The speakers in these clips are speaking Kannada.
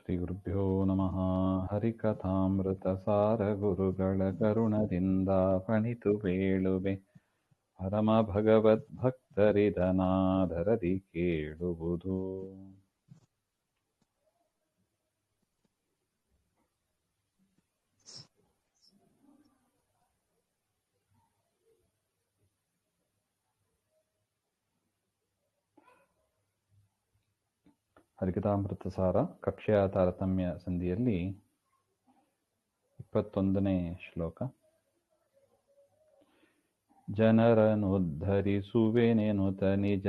ಶ್ರೀ ಗುರುಭ್ಯೋ ನಮಃ. ಹರಿಕಥಾಮೃತಸಾರ ಗುರುಗಳ ಕರುಣದಿಂದ ಪಣಿತು ಬೇಳುವೆ. ಪರಮ ಭಗವದ್ಭಕ್ತರಿದನಾದರದಿ ಕೇಳುವುದು. ಹರಿಕಥಾಮೃತಸಾರ ಕಕ್ಷೆಯ ತಾರತಮ್ಯ ಸಂಧಿಯಲ್ಲಿ 21ನೇ ಶ್ಲೋಕ. ಜನರನುದ್ಧರಿಸುವೆನೆನುತ ನಿಜ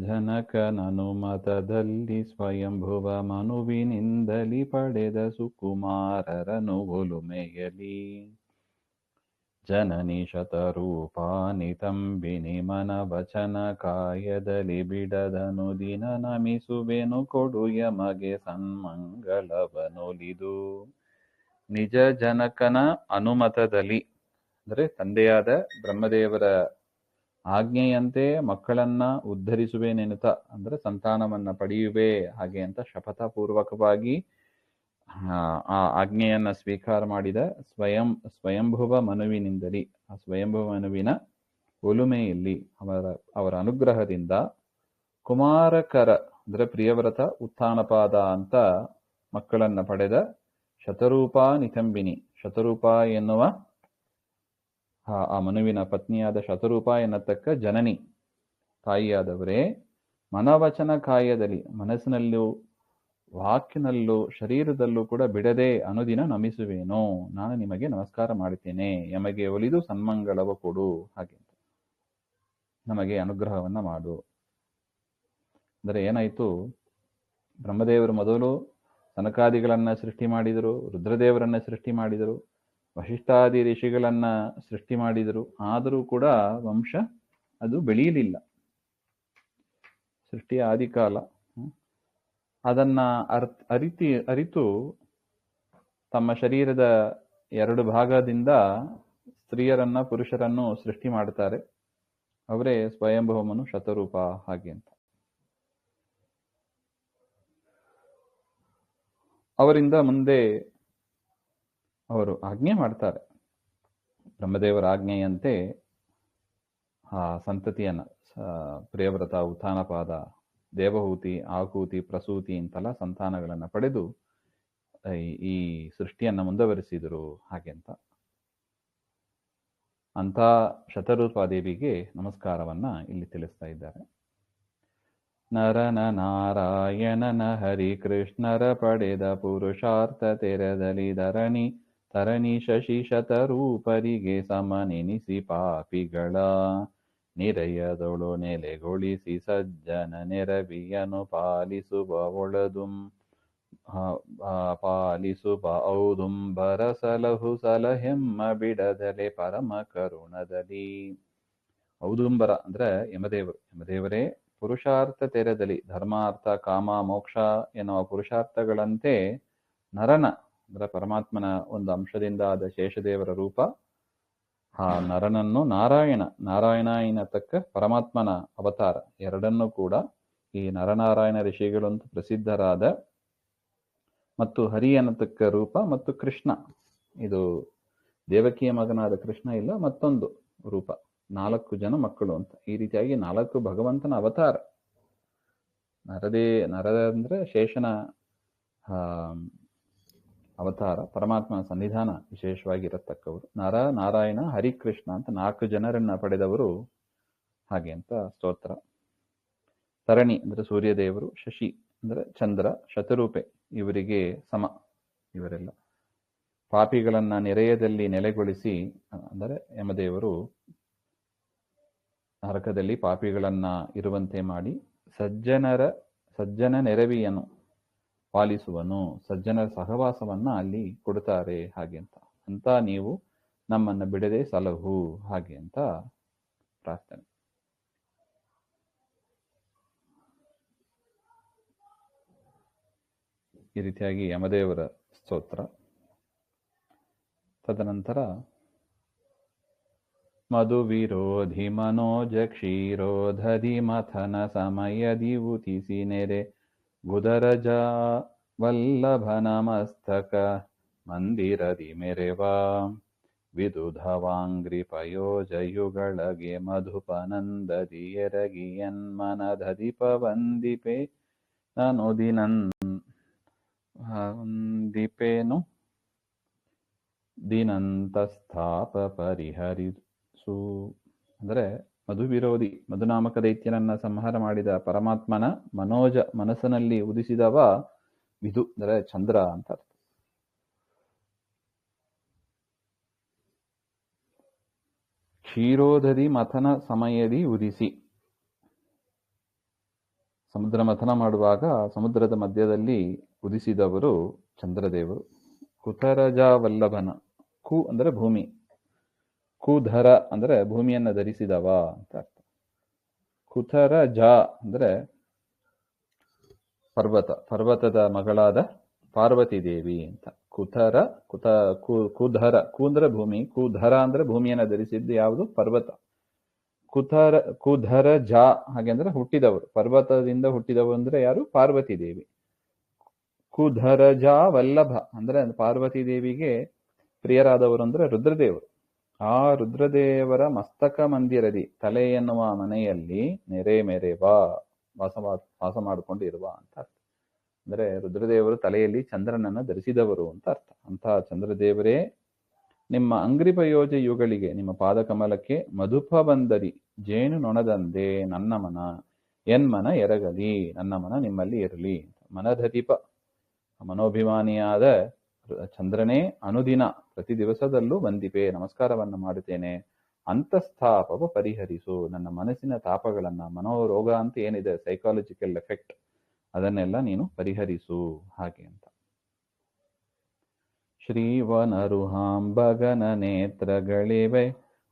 ಜನಕನನುಮತದಲ್ಲಿ ಸ್ವಯಂಭುವ ಮನುವಿನಿಂದಲಿ ಪಡೆದ ಸುಕುಮಾರರನು ಒಲುಮೆಯಲಿ. ಜನನಿ ಶತರೂಪಾನಿ ತಂಬಿನಿ ಮನವಚನ ಕಾಯದಲ್ಲಿ ಬಿಡದನು ದಿನ ನಮಿಸುವೆನು ಕೊಡು ಯಮಗೆ ಸನ್ಮಂಗಳವನೊಲಿದು. ನಿಜ ಜನಕನ ಅನುಮತದಲ್ಲಿ ಅಂದರೆ ತಂದೆಯಾದ ಬ್ರಹ್ಮದೇವರ ಆಜ್ಞೆಯಂತೆ ಮಕ್ಕಳನ್ನ ಉದ್ಧರಿಸುವೆನೆನುತ ಅಂದರೆ ಸಂತಾನವನ್ನ ಪಡೆಯುವೆ ಹಾಗೆ ಅಂತ ಶಪಥಪೂರ್ವಕವಾಗಿ ಆ ಆಜ್ಞೆಯನ್ನ ಸ್ವೀಕಾರ ಮಾಡಿದ ಸ್ವಯಂಭುವ ಮನುವಿನಿಂದಲೇ, ಆ ಸ್ವಯಂಭುವ ಮನುವಿನ ಒಲುಮೆಯಲ್ಲಿ ಅವರ ಅನುಗ್ರಹದಿಂದ ಕುಮಾರಕರ ಅಂದರೆ ಪ್ರಿಯವ್ರತ ಉತ್ಥಾನಪಾದ ಅಂತ ಮಕ್ಕಳನ್ನ ಪಡೆದ ಶತರೂಪ ನಿತಂಬಿನಿ, ಶತರೂಪ ಎನ್ನುವ ಆ ಮನುವಿನ ಪತ್ನಿಯಾದ ಶತರೂಪ ಎನ್ನತಕ್ಕ ಜನನಿ ತಾಯಿಯಾದವರೇ, ಮನವಚನ ಕಾಯದಲ್ಲಿ ಮನಸ್ಸಿನಲ್ಲೂ ವಾಕ್ಯನಲ್ಲೂ ಶರೀರದಲ್ಲೂ ಕೂಡ ಬಿಡದೆ ಅನುದಿನ ನಮಿಸುವೇನೋ, ನಾನು ನಿಮಗೆ ನಮಸ್ಕಾರ ಮಾಡುತ್ತೇನೆ, ಯಮಗೆ ಒಲಿದು ಸನ್ಮಂಗಳವ ಕೊಡು, ಹಾಗೆ ನಮಗೆ ಅನುಗ್ರಹವನ್ನ ಮಾಡು. ಅಂದರೆ ಏನಾಯ್ತು, ಬ್ರಹ್ಮದೇವರು ಮೊದಲು ಸನಕಾದಿಗಳನ್ನ ಸೃಷ್ಟಿ ಮಾಡಿದರು, ರುದ್ರದೇವರನ್ನ ಸೃಷ್ಟಿ ಮಾಡಿದರು, ವಶಿಷ್ಠಾದಿ ಋಷಿಗಳನ್ನ ಸೃಷ್ಟಿ ಮಾಡಿದರು. ಆದರೂ ಕೂಡ ವಂಶ ಅದು ಬೆಳೆಯಲಿಲ್ಲ. ಸೃಷ್ಟಿಯ ಆದಿಕಾಲ ಅದನ್ನ ಅರಿತು ತಮ್ಮ ಶರೀರದ 2 ಭಾಗದಿಂದ ಸ್ತ್ರೀಯರನ್ನ ಪುರುಷರನ್ನು ಸೃಷ್ಟಿ ಮಾಡ್ತಾರೆ. ಅವರೇ ಸ್ವಯಂಭವಮನು ಶತರೂಪ ಹಾಗೆ ಅಂತ. ಅವರಿಂದ ಮುಂದೆ ಅವರು ಆಜ್ಞೆ ಮಾಡ್ತಾರೆ. ಬ್ರಹ್ಮದೇವರ ಆಜ್ಞೆಯಂತೆ ಆ ಸಂತತಿಯನ್ನ ಪ್ರಿಯವ್ರತ ಉತ್ಥಾನಪಾದ ದೇವಹೂತಿ ಆಕೂತಿ ಪ್ರಸೂತಿ ಇಂತೆಲ್ಲ ಸಂತಾನಗಳನ್ನ ಪಡೆದು ಈ ಸೃಷ್ಟಿಯನ್ನ ಮುಂದುವರಿಸಿದರು ಹಾಗೆ ಅಂತ. ಅಂತ ಶತರೂಪಾದೇವಿಗೆ ನಮಸ್ಕಾರವನ್ನ ಇಲ್ಲಿ ತಿಳಿಸ್ತಾ ಇದ್ದಾರೆ. ನರನ ನಾರಾಯಣನ ಹರಿಕೃಷ್ಣರ ಪಡೆದ ಪುರುಷಾರ್ಥ ತೆರದಲ್ಲಿ ತರಣಿ ಶಶಿ ಶತರೂಪರಿಗೆ ಸಮನೆನಿಸಿ ಪಾಪಿಗಳ ನಿರಯದೊಳು ನೆಲೆಗೊಳಿಸಿ ಸಜ್ಜನ ನೆರವಿಯನು ಪಾಲಿಸುವ ಔದುಂಬರ ಸಲಹು ಸಲಹೆಮ್ಮ ಬಿಡದಲೆ ಪರಮ ಕರುಣದಲ್ಲಿ. ಔದುಂಬರ ಅಂದ್ರೆ ಯಮದೇವರೇ ಪುರುಷಾರ್ಥ ತೆರದಲ್ಲಿ ಧರ್ಮಾರ್ಥ ಕಾಮ ಮೋಕ್ಷ ಎನ್ನುವ ಪುರುಷಾರ್ಥಗಳಂತೆ ನರನ ಅಂದ್ರೆ ಪರಮಾತ್ಮನ ಒಂದು ಅಂಶದಿಂದ ಆದ ಶೇಷದೇವರ ರೂಪ, ಆ ನರನನ್ನು ನಾರಾಯಣ ಎನ್ನತಕ್ಕ ಪರಮಾತ್ಮನ ಅವತಾರ ಎರಡನ್ನೂ ಕೂಡ ಈ ನರನಾರಾಯಣ ಋಷಿಗಳು ಅಂತ ಪ್ರಸಿದ್ಧರಾದ ಮತ್ತು ಹರಿ ಅನ್ನತಕ್ಕ ರೂಪ ಮತ್ತು ಕೃಷ್ಣ, ಇದು ದೇವಕಿಯ ಮಗನಾದ ಕೃಷ್ಣ ಇಲ್ಲ ಮತ್ತೊಂದು ರೂಪ, 4 ಜನ ಮಕ್ಕಳು ಅಂತ. ಈ ರೀತಿಯಾಗಿ 4 ಭಗವಂತನ ಅವತಾರ. ನರ ಅಂದ್ರೆ ಶೇಷನ ಅವತಾರ, ಪರಮಾತ್ಮನ ಸನ್ನಿಧಾನ ವಿಶೇಷವಾಗಿ ಇರತಕ್ಕವರು. ನರ ನಾರಾಯಣ ಹರಿಕೃಷ್ಣ ಅಂತ 4 ಜನರನ್ನ ಪಡೆದವರು ಹಾಗೆ ಅಂತ ಸ್ತೋತ್ರ. ತರಣಿ ಅಂದ್ರೆ ಸೂರ್ಯದೇವರು, ಶಶಿ ಅಂದ್ರೆ ಚಂದ್ರ, ಶತರೂಪೆ ಇವರಿಗೆ ಸಮ ಇವರೆಲ್ಲ. ಪಾಪಿಗಳನ್ನ ನೆರೆಯದಲ್ಲಿ ನೆಲೆಗೊಳಿಸಿ ಅಂದರೆ ಯಮದೇವರು ನರಕದಲ್ಲಿ ಪಾಪಿಗಳನ್ನ ಇರುವಂತೆ ಮಾಡಿ ಸಜ್ಜನ ನೆರವಿಯನ್ನು ಪಾಲಿಸುವನು, ಸಜ್ಜನರ ಸಹವಾಸವನ್ನ ಅಲ್ಲಿ ಕೊಡುತ್ತಾರೆ ಹಾಗೆ ಅಂತ ನೀವು ನಮ್ಮನ್ನ ಬಿಡದೆ ಸಲಹು ಹಾಗೆ ಅಂತ ಪ್ರಾರ್ಥನೆ. ಈ ರೀತಿಯಾಗಿ ಯಮದೇವರ ಸ್ತೋತ್ರ. ತದನಂತರ ಮಧು ವಿರೋಧಿ ಮನೋಜ ಕ್ಷೀರೋಧಧಿ ಮಥನ ಸಮಯದಿ ಉತಿಸಿ ನೆರೆ ಗುದರಜ ವಲ್ಲಭನ ಮಸ್ತಕ ಮಂದಿರದಿ ಮೆರೆವ ವಿದುಧವಾಂಗ್ರಿ ಪಯೋಜಯುಗಳಗೆ ಮಧುಪನಂದದಿ ಎರಗಿ ಯನ್ಮನದಧಿಪ ವಂದಿಪೆ ವಂದಿಪೇನು ದಿನಂತಸ್ಥಾಪ ಪರಿಹರಿಸು. ಅಂದರೆ ಮಧುವಿರೋಧಿ ಮಧುನಾಮಕ ದೈತ್ಯನನ್ನ ಸಂಹಾರ ಮಾಡಿದ ಪರಮಾತ್ಮನ ಮನೋಜ ಮನಸ್ಸಿನಲ್ಲಿ ಉದಿಸಿದವ ವಿದು ಅಂದರೆ ಚಂದ್ರ ಅಂತ ಅರ್ಥ. ಕ್ಷೀರೋಧರಿ ಮಥನ ಸಮಯದಿ ಉದಿಸಿ, ಸಮುದ್ರ ಮಥನ ಮಾಡುವಾಗ ಸಮುದ್ರದ ಮಧ್ಯದಲ್ಲಿ ಉದಿಸಿದವರು ಚಂದ್ರದೇವರು. ಕುತರಜ ವಲ್ಲಭನ, ಕು ಅಂದರೆ ಭೂಮಿ, ಕುಧರ ಅಂದರೆ ಭೂಮಿಯನ್ನ ಧರಿಸಿದವ ಅಂತ ಅರ್ಥ. ಕುಥರ ಜ ಅಂದರೆ ಪರ್ವತ, ಪರ್ವತದ ಮಗಳಾದ ಪಾರ್ವತಿ ದೇವಿ ಅಂತ. ಕುಥರ ಕುಧರ, ಕು ಅಂದ್ರೆ ಭೂಮಿ, ಕುಧರ ಅಂದ್ರೆ ಭೂಮಿಯನ್ನ ಧರಿಸಿದ್ದು ಯಾವುದು? ಪರ್ವತ. ಕುಧರ ಜ ಹಾಗೆ ಅಂದ್ರೆ ಹುಟ್ಟಿದವರು, ಪರ್ವತದಿಂದ ಹುಟ್ಟಿದವರು ಅಂದ್ರೆ ಯಾರು? ಪಾರ್ವತಿ ದೇವಿ. ಕುಧರಜ ವಲ್ಲಭ ಅಂದ್ರೆ ಪಾರ್ವತಿ ದೇವಿಗೆ ಪ್ರಿಯರಾದವರು ಅಂದ್ರೆ ರುದ್ರದೇವರು. ಆ ರುದ್ರದೇವರ ಮಸ್ತಕ ಮಂದಿರದಿ, ತಲೆ ಎನ್ನುವ ಮನೆಯಲ್ಲಿ ನೆರೆ ಮೆರೆವ ವಾಸ ಮಾಡಿಕೊಂಡಿರುವ ಅಂತ ಅರ್ಥ. ಅಂದ್ರೆ ರುದ್ರದೇವರು ತಲೆಯಲ್ಲಿ ಚಂದ್ರನನ್ನ ಧರಿಸಿದವರು ಅಂತ ಅರ್ಥ. ಅಂತಹ ಚಂದ್ರದೇವರೇ ನಿಮ್ಮ ಅಂಗ್ರಿಪಯೋಜ ಯುಗಳಿಗೆ, ನಿಮ್ಮ ಪಾದಕಮಲಕ್ಕೆ ಮಧುಪ ಬಂದರಿ ಜೇನು ನೊಣದಂದೆ ನನ್ನ ಮನ ಎನ್ಮನ ಎರಗಲಿ, ನನ್ನ ಮನ ನಿಮ್ಮಲ್ಲಿ ಇರಲಿ. ಮನದಧಿಪ ಮನೋಭಿಮಾನಿಯಾದ ಚಂದ್ರನೇ ಅನುದಿನ ಪ್ರತಿ ದಿವಸದಲ್ಲೂ ವಂದಿಪೆ ನಮಸ್ಕಾರವನ್ನ ಮಾಡುತ್ತೇನೆ. ಅಂತಸ್ಥಾಪವ ಪರಿಹರಿಸು, ನನ್ನ ಮನಸ್ಸಿನ ತಾಪಗಳನ್ನ, ಮನೋರೋಗ ಅಂತ ಏನಿದೆ ಸೈಕಾಲಜಿಕಲ್ ಎಫೆಕ್ಟ್, ಅದನ್ನೆಲ್ಲ ನೀನು ಪರಿಹರಿಸು ಹಾಗೆ ಅಂತ. ಶ್ರೀವನರುಹಾಂಬಗನ ನೇತ್ರಗಳಿವೆ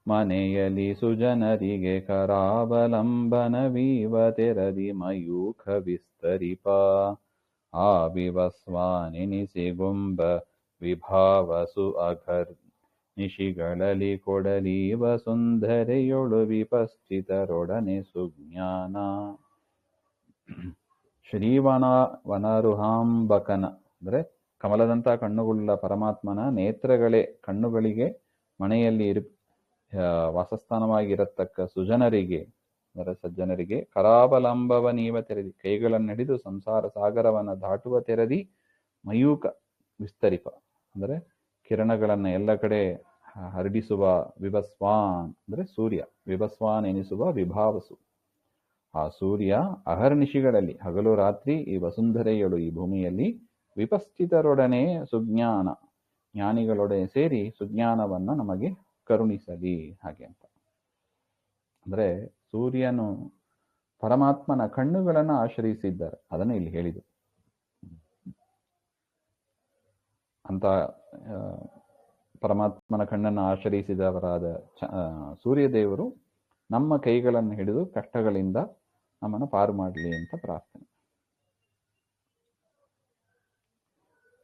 ಮನೆಯಲ್ಲಿ ಸುಜನರಿಗೆ ಕರಾವಲಂಬನವೀವ ತೆರದಿ ಮಯೂಖ ವಿಸ್ತರಿಪ ಆ ವಿವಸ್ವಾನೆನಿಸಿಗುಂಬ ವಿಭಾವಸು ಅಘರ್ ನಿಶಿಗಳಲ್ಲಿ ಕೊಡಲೀವ ಸುಂದರೆಯೊಳು ವಿಪಶ್ಚಿತರೊಡನೆ ಸುಜ್ಞಾನ. ವನರುಹಾಂಬಕನ ಅಂದರೆ ಕಮಲದಂಥ ಕಣ್ಣುಗುಳ್ಳ ಪರಮಾತ್ಮನ ನೇತ್ರಗಳೇ, ಕಣ್ಣುಗಳಿಗೆ ಮನೆಯಲ್ಲಿ ವಾಸಸ್ಥಾನವಾಗಿರತಕ್ಕ ಸುಜನರಿಗೆ ಅಂದರೆ ಸಜ್ಜನರಿಗೆ ಕರಾವಲಂಬವ ನೀವ ತೆರೆದಿ, ಕೈಗಳನ್ನು ಹಿಡಿದು ಸಂಸಾರ ಸಾಗರವನ್ನ ದಾಟುವ ತೆರದಿ ಮಯೂಕ ವಿಸ್ತರಿಪ ಅಂದರೆ ಕಿರಣಗಳನ್ನ ಎಲ್ಲ ಕಡೆ ಹರಡಿಸುವ ವಿವಸ್ವಾನ್ ಅಂದರೆ ಸೂರ್ಯ, ವಿವಸ್ವಾನ್ ಎನಿಸುವ ವಿಭಾವಸು ಆ ಸೂರ್ಯ ಅಹರ್ನಿಶಿಗಳಲ್ಲಿ ಹಗಲು ರಾತ್ರಿ ಈ ವಸುಂಧರೆಯಳು ಈ ಭೂಮಿಯಲ್ಲಿ ವಿಪಸ್ಥಿತರೊಡನೆ ಸುಜ್ಞಾನ ಜ್ಞಾನಿಗಳೊಡನೆ ಸೇರಿ ಸುಜ್ಞಾನವನ್ನ ನಮಗೆ ಕರುಣಿಸಲಿ ಹಾಗೆ ಅಂತ. ಅಂದ್ರೆ ಸೂರ್ಯನು ಪರಮಾತ್ಮನ ಕಣ್ಣುಗಳನ್ನು ಆಶ್ರಯಿಸಿದ್ದಾರೆ, ಅದನ್ನು ಇಲ್ಲಿ ಹೇಳಿದರು. ಅಂತ ಪರಮಾತ್ಮನ ಕಣ್ಣನ್ನು ಆಶ್ರಯಿಸಿದವರಾದ ಸೂರ್ಯದೇವರು ನಮ್ಮ ಕೈಗಳನ್ನು ಹಿಡಿದು ಕಷ್ಟಗಳಿಂದ ನಮ್ಮನ್ನು ಪಾರು ಮಾಡಲಿ ಅಂತ ಪ್ರಾರ್ಥನೆ.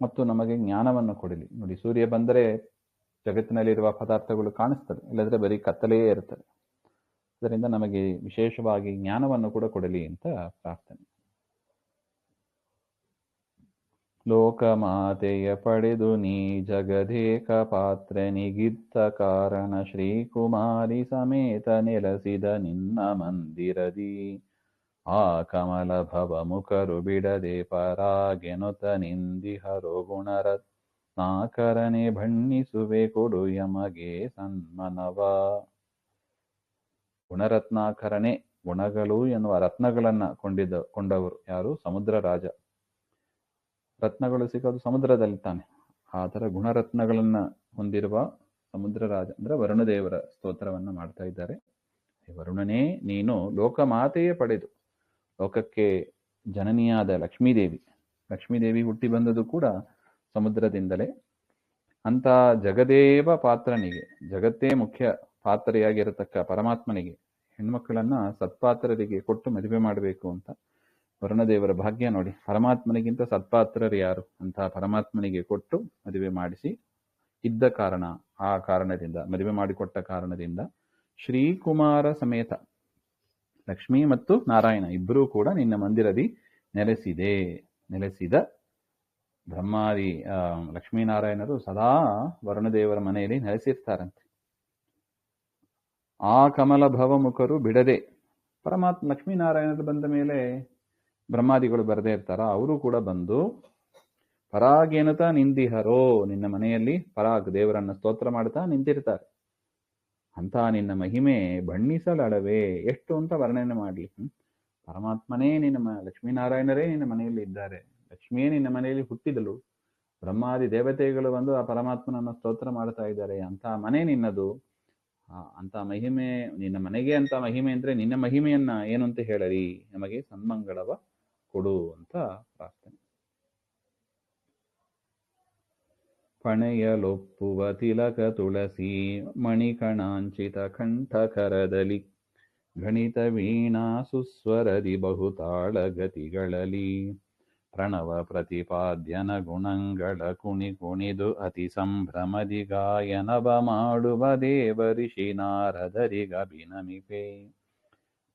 ಮತ್ತು ನಮಗೆ ಜ್ಞಾನವನ್ನು ಕೊಡಲಿ. ನೋಡಿ, ಸೂರ್ಯ ಬಂದರೆ ಜಗತ್ತಿನಲ್ಲಿರುವ ಪದಾರ್ಥಗಳು ಕಾಣಿಸ್ತದೆ, ಇಲ್ಲದ್ರೆ ಬರೀ ಕತ್ತಲೆಯೇ ಇರ್ತದೆ. ಅದರಿಂದ ನಮಗೆ ವಿಶೇಷವಾಗಿ ಜ್ಞಾನವನ್ನು ಕೂಡ ಕೊಡಲಿ ಅಂತ ಪ್ರಾರ್ಥನೆ. ಲೋಕಮಾತೆಯ ಪಡೆದು ನೀ ಜಗದೇಕ ಪಾತ್ರ ನಿಗಿತ್ತ ಕಾರಣ ಶ್ರೀಕುಮಾರಿ ಸಮೇತ ನೆಲೆಸಿದ ನಿನ್ನ ಮಂದಿರದಿ ಆ ಕಮಲ ಭವ ಮುಖರು ಬಿಡದೆ ಪರಾಗೆನುತ ನಿಂದಿಹರೋ ಗುಣರತ್ನಾಕರನೆ ಬಣ್ಣಿಸುವೆ ಕೊಡು ಯಮಗೆ ಸನ್ಮನವ. ಗುಣರತ್ನಾಕರನೆ, ಗುಣಗಳು ಎನ್ನುವ ರತ್ನಗಳನ್ನ ಕೊಂಡವರು ಯಾರು? ಸಮುದ್ರ ರಾಜ. ರತ್ನಗಳು ಸಿಗೋದು ಸಮುದ್ರದಲ್ಲಿ ತಾನೆ. ಆ ಥರ ಗುಣರತ್ನಗಳನ್ನ ಹೊಂದಿರುವ ಸಮುದ್ರ ರಾಜ ಅಂದ್ರೆ ವರುಣದೇವರ ಸ್ತೋತ್ರವನ್ನ ಮಾಡ್ತಾ ಇದ್ದಾರೆ. ವರುಣನೇ, ನೀನು ಲೋಕಮಾತೆಯೇ ಪಡೆದು ಲೋಕಕ್ಕೆ ಜನನಿಯಾದ ಲಕ್ಷ್ಮೀದೇವಿ, ಲಕ್ಷ್ಮೀದೇವಿ ಹುಟ್ಟಿ ಬಂದದ್ದು ಕೂಡ ಸಮುದ್ರದಿಂದಲೇ. ಅಂತ ಜಗದೇವ ಪಾತ್ರನಿಗೆ, ಜಗತ್ತೇ ಮುಖ್ಯ ಪಾತ್ರೆಯಾಗಿರತಕ್ಕ ಪರಮಾತ್ಮನಿಗೆ ಹೆಣ್ಮಕ್ಕಳನ್ನ ಸತ್ಪಾತ್ರರಿಗೆ ಕೊಟ್ಟು ಮದುವೆ ಮಾಡಬೇಕು ಅಂತ ವರುಣದೇವರ ಭಾಗ್ಯ ನೋಡಿ. ಪರಮಾತ್ಮನಿಗಿಂತ ಸತ್ಪಾತ್ರರು ಯಾರು ಅಂತ ಪರಮಾತ್ಮನಿಗೆ ಕೊಟ್ಟು ಮದುವೆ ಮಾಡಿಸಿ ಇದ್ದ ಕಾರಣ, ಆ ಕಾರಣದಿಂದ ಮದುವೆ ಮಾಡಿಕೊಟ್ಟ ಕಾರಣದಿಂದ ಶ್ರೀಕುಮಾರ ಸಮೇತ ಲಕ್ಷ್ಮೀ ಮತ್ತು ನಾರಾಯಣ ಇಬ್ಬರೂ ಕೂಡ ನಿನ್ನ ಮಂದಿರದಿ ನೆಲೆಸಿದ ಬ್ರಹ್ಮಾದಿ ಲಕ್ಷ್ಮೀನಾರಾಯಣರು ಸದಾ ವರುಣದೇವರ ಮನೆಯಲ್ಲಿ ನೆಲೆಸಿರ್ತಾರಂತೆ. ಆ ಕಮಲ ಭವ ಮುಖರು ಬಿಡದೆ ಪರಮಾತ್ಮ ಲಕ್ಷ್ಮೀನಾರಾಯಣರು ಬಂದ ಮೇಲೆ ಬ್ರಹ್ಮಾದಿಗಳು ಬರದೇ ಇರ್ತಾರ, ಅವರು ಕೂಡ ಬಂದು ಪರಾಗೇನುತ ನಿಂದಿಹರೋ ನಿನ್ನ ಮನೆಯಲ್ಲಿ ಪರಾಗ್ ದೇವರನ್ನ ಸ್ತೋತ್ರ ಮಾಡ್ತಾ ನಿಂತಿರ್ತಾರೆ. ಅಂತ ನಿನ್ನ ಮಹಿಮೆ ಬಣ್ಣಿಸಲಳವೇ ಎಷ್ಟು ಅಂತ ವರ್ಣನೆ ಮಾಡ್ಲಿ. ಪರಮಾತ್ಮನೇ ಲಕ್ಷ್ಮೀನಾರಾಯಣರೇ ನಿನ್ನ ಮನೆಯಲ್ಲಿ ಇದ್ದಾರೆ, ಲಕ್ಷ್ಮಿಯೇ ನಿನ್ನ ಮನೆಯಲ್ಲಿ ಹುಟ್ಟಿದಳು, ಬ್ರಹ್ಮಾದಿ ದೇವತೆಗಳು ಬಂದು ಆ ಪರಮಾತ್ಮನನ್ನ ಸ್ತೋತ್ರ ಮಾಡ್ತಾ ಇದ್ದಾರೆ. ಅಂತ ಮನೆ ನಿನ್ನದು, ಅಂತ ಮಹಿಮೆ ನಿನ್ನ ಮನೆಗೆ ಅಂತ ಮಹಿಮೆ ಅಂದ್ರೆ ನಿನ್ನ ಮಹಿಮೆಯನ್ನ ಏನು ಅಂತ ಹೇಳರಿ, ನಮಗೆ ಸನ್ಮಂಗಳವ ಕೊಡು ಅಂತ ಪ್ರಾರ್ಥನೆ. ಪಣೆಯಲೊಪ್ಪುವ ತಿಲಕ ತುಳಸಿ ಮಣಿಕಣಾಂಚಿತ ಕಂಠಕರದಲ್ಲಿ ಗಣಿತ ವೀಣಾ ಸುಸ್ವರದಿ ಬಹುತಾಳ ಗತಿಗಳಲ್ಲಿ ಪ್ರಣವ ಪ್ರತಿಪಾದ್ಯನ ಗುಣಂಗಳ ಕುಣಿದು ಅತಿ ಸಂಭ್ರಮದಿ ಗಾಯನವ ಮಾಡುವ ದೇವ ಋಷಿ ನಾರದರಿಗಭಿನಮಿಪೆ.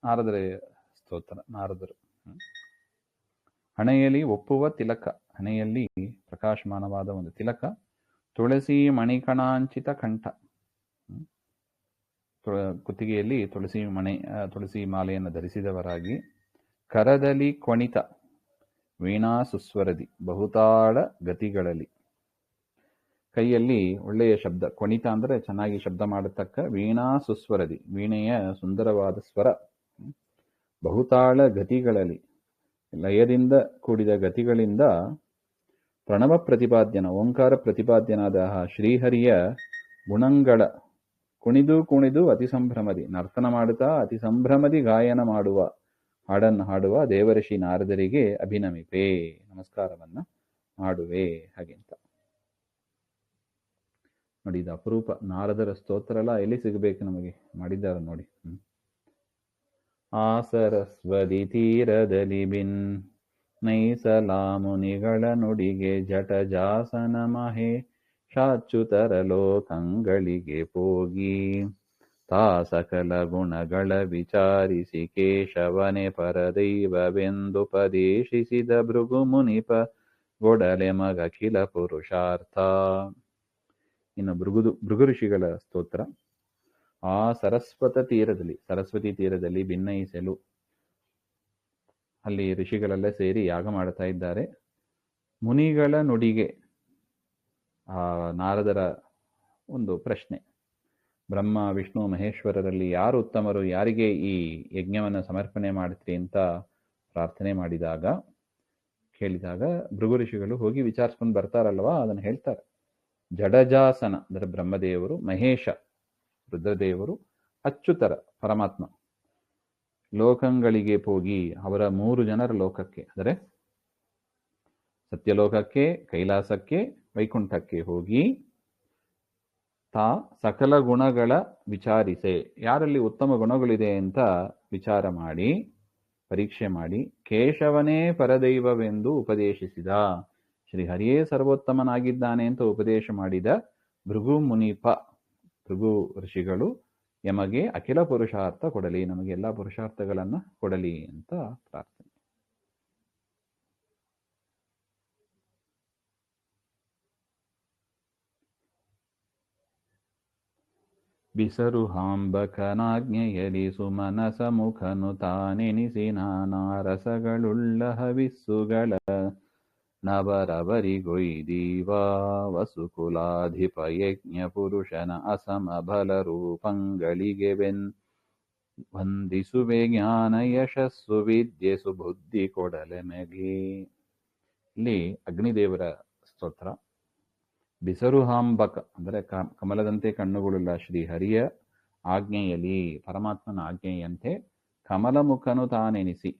ನಾರದರ ಸ್ತೋತ್ರ. ನಾರದರು ಹಣೆಯಲ್ಲಿ ಒಪ್ಪುವ ತಿಲಕ, ಹಣೆಯಲ್ಲಿ ಪ್ರಕಾಶಮಾನವಾದ ಒಂದು ತಿಲಕ, ತುಳಸಿ ಮಣಿಕಣಾಂಚಿತ ಕಂಠ, ಕುತ್ತಿಗೆಯಲ್ಲಿ ತುಳಸಿ ಮಾಲೆಯನ್ನು ಧರಿಸಿದವರಾಗಿ, ಕರದಲ್ಲಿ ಕ್ವಣಿತ ವೀಣಾ ಸುಸ್ವರದಿ ಬಹುತಾಳ ಗತಿಗಳಲ್ಲಿ, ಕೈಯಲ್ಲಿ ಒಳ್ಳೆಯ ಶಬ್ದ, ಕ್ವಣಿತ ಅಂದರೆ ಚೆನ್ನಾಗಿ ಶಬ್ದ ಮಾಡತಕ್ಕ, ವೀಣಾ ಸುಸ್ವರದಿ ವೀಣೆಯ ಸುಂದರವಾದ ಸ್ವರ, ಬಹುತಾಳ ಗತಿಗಳಲ್ಲಿ ಲಯದಿಂದ ಕೂಡಿದ ಗತಿಗಳಿಂದ, ಪ್ರಣವ ಪ್ರತಿಪಾದ್ಯನ ಓಂಕಾರ ಪ್ರತಿಪಾದ್ಯನಾದ ಶ್ರೀಹರಿಯ ಗುಣಂಗಳ ಕುಣಿದು ಅತಿ ಸಂಭ್ರಮದಿ ನರ್ತನ ಮಾಡುತ್ತಾ ಅತಿ ಸಂಭ್ರಮದಿ ಗಾಯನ ಮಾಡುವ ಹಾಡನ್ನು ಹಾಡುವ ದೇವರ್ಷಿ ನಾರದರಿಗೆ ಅಭಿನಮಿಪೆ, ನಮಸ್ಕಾರವನ್ನ ಮಾಡುವೆ ಹಾಗೆಂತ ನೋಡಿ. ಇದು ಅಪರೂಪ. ನಾರದರ ಸ್ತೋತ್ರ ಎಲ್ಲ ಎಲ್ಲಿ ಸಿಗಬೇಕು ನಮಗೆ, ಮಾಡಿದ್ದಾರೆ ನೋಡಿ. ಆ ಸರಸ್ವತಿ ತೀರದಲ್ಲಿ ನೈಸಲಾ ಮುನಿಗಳ ನುಡಿಗೆ ಜಟಜಾಸನ ಮಹೇಶಾಚ್ಯುತರ ಲೋಕಂಗಳಿಗೆ ಪೋಗಿ ತಾ ಸಕಲ ಗುಣಗಳ ವಿಚಾರಿಸಿ ಕೇಶವನೆ ಪರದೈವವೆಂದುಪದೇಶಿಸಿದ ಭೃಗು ಮುನಿಪ ಗೊಡಲೆ ಮಗಖಿಲ ಪುರುಷಾರ್ಥ. ಇನ್ನು ಭೃಗು ಋಷಿಗಳ ಸ್ತೋತ್ರ. ಆ ಸರಸ್ವತಿ ತೀರದಲ್ಲಿ ಭಿನ್ನಯಿಸಲು, ಅಲ್ಲಿ ಋಷಿಗಳೆಲ್ಲ ಸೇರಿ ಯಾಗ ಮಾಡ್ತಾ ಇದ್ದಾರೆ. ಮುನಿಗಳ ನುಡಿಗೆ, ಆ ನಾರದರ ಒಂದು ಪ್ರಶ್ನೆ, ಬ್ರಹ್ಮ ವಿಷ್ಣು ಮಹೇಶ್ವರರಲ್ಲಿ ಯಾರು ಉತ್ತಮರು, ಯಾರಿಗೆ ಈ ಯಜ್ಞವನ್ನು ಸಮರ್ಪಣೆ ಮಾಡ್ತೀರಿ ಅಂತ ಪ್ರಾರ್ಥನೆ ಕೇಳಿದಾಗ ಭೃಗು ಋಷಿಗಳು ಹೋಗಿ ವಿಚಾರಿಸ್ಕೊಂಡು ಬರ್ತಾರಲ್ವಾ, ಅದನ್ನು ಹೇಳ್ತಾರೆ. ಜಡಜಾಸನ ಅಂದರೆ ಬ್ರಹ್ಮದೇವರು, ಮಹೇಶ ರುದ್ರದೇವರು, ಅಚ್ಯುತರ ಪರಮಾತ್ಮ, ಲೋಕಗಳಿಗೆ ಹೋಗಿ ಅವರ 3 ಜನರ ಲೋಕಕ್ಕೆ ಅಂದರೆ ಸತ್ಯಲೋಕಕ್ಕೆ, ಕೈಲಾಸಕ್ಕೆ, ವೈಕುಂಠಕ್ಕೆ ಹೋಗಿ ತಾ ಸಕಲ ಗುಣಗಳ ವಿಚಾರಿಸೆ, ಯಾರಲ್ಲಿ ಉತ್ತಮ ಗುಣಗಳಿದೆ ಅಂತ ವಿಚಾರ ಮಾಡಿ ಪರೀಕ್ಷೆ ಮಾಡಿ ಕೇಶವನೇ ಪರದೈವವೆಂದು ಉಪದೇಶಿಸಿದ, ಶ್ರೀಹರಿಯೇ ಸರ್ವೋತ್ತಮನಾಗಿದ್ದಾನೆ ಅಂತ ಉಪದೇಶ ಮಾಡಿದ ಭೃಗು ಋಷಿಗಳು ಯಮಗೆ ಅಖಿಲ ಪುರುಷಾರ್ಥ ಕೊಡಲಿ, ನಮಗೆ ಎಲ್ಲ ಪುರುಷಾರ್ಥಗಳನ್ನ ಕೊಡಲಿ ಅಂತ ಪ್ರಾರ್ಥನೆ. ಬಿಸರು ಹಾಂಬಕನಾಜ್ಞೆಯಲಿ ಸುಮನಸ ಮುಖನು ತಾನೆನಿಸಿ ನಾನಾರಸಗಳುಳ್ಳ ಹವಿಸ್ಸುಗಳ ನವರವರಿಗೊಯ್ದೀವಾ ವಸುಕುಲಾಧಿಪ ಯಜ್ಞ ಪುರುಷನ ಅಸಮ ಬಲ ರೂಪಂಗಳಿಗೆ ವಂದಿಸುವೆ ಜ್ಞಾನ ಯಶಸ್ಸು ವಿದ್ಯೆ ಸುಬುದ್ಧಿ ಕೊಡಲೆಮಗೆ. ಇಲ್ಲಿ ಅಗ್ನಿದೇವರ ಸ್ತೋತ್ರ. ಬಿಸರುಹಾಂಬಕ ಅಂದರೆ ಕಮಲದಂತೆ ಕಣ್ಣುಗಳುಳ್ಳ ಶ್ರೀಹರಿಯ ಆಜ್ಞೆಯಲ್ಲಿ, ಪರಮಾತ್ಮನ ಆಜ್ಞೆಯಂತೆ ಕಮಲಮುಖನು ತಾನೆನಿಸಿ,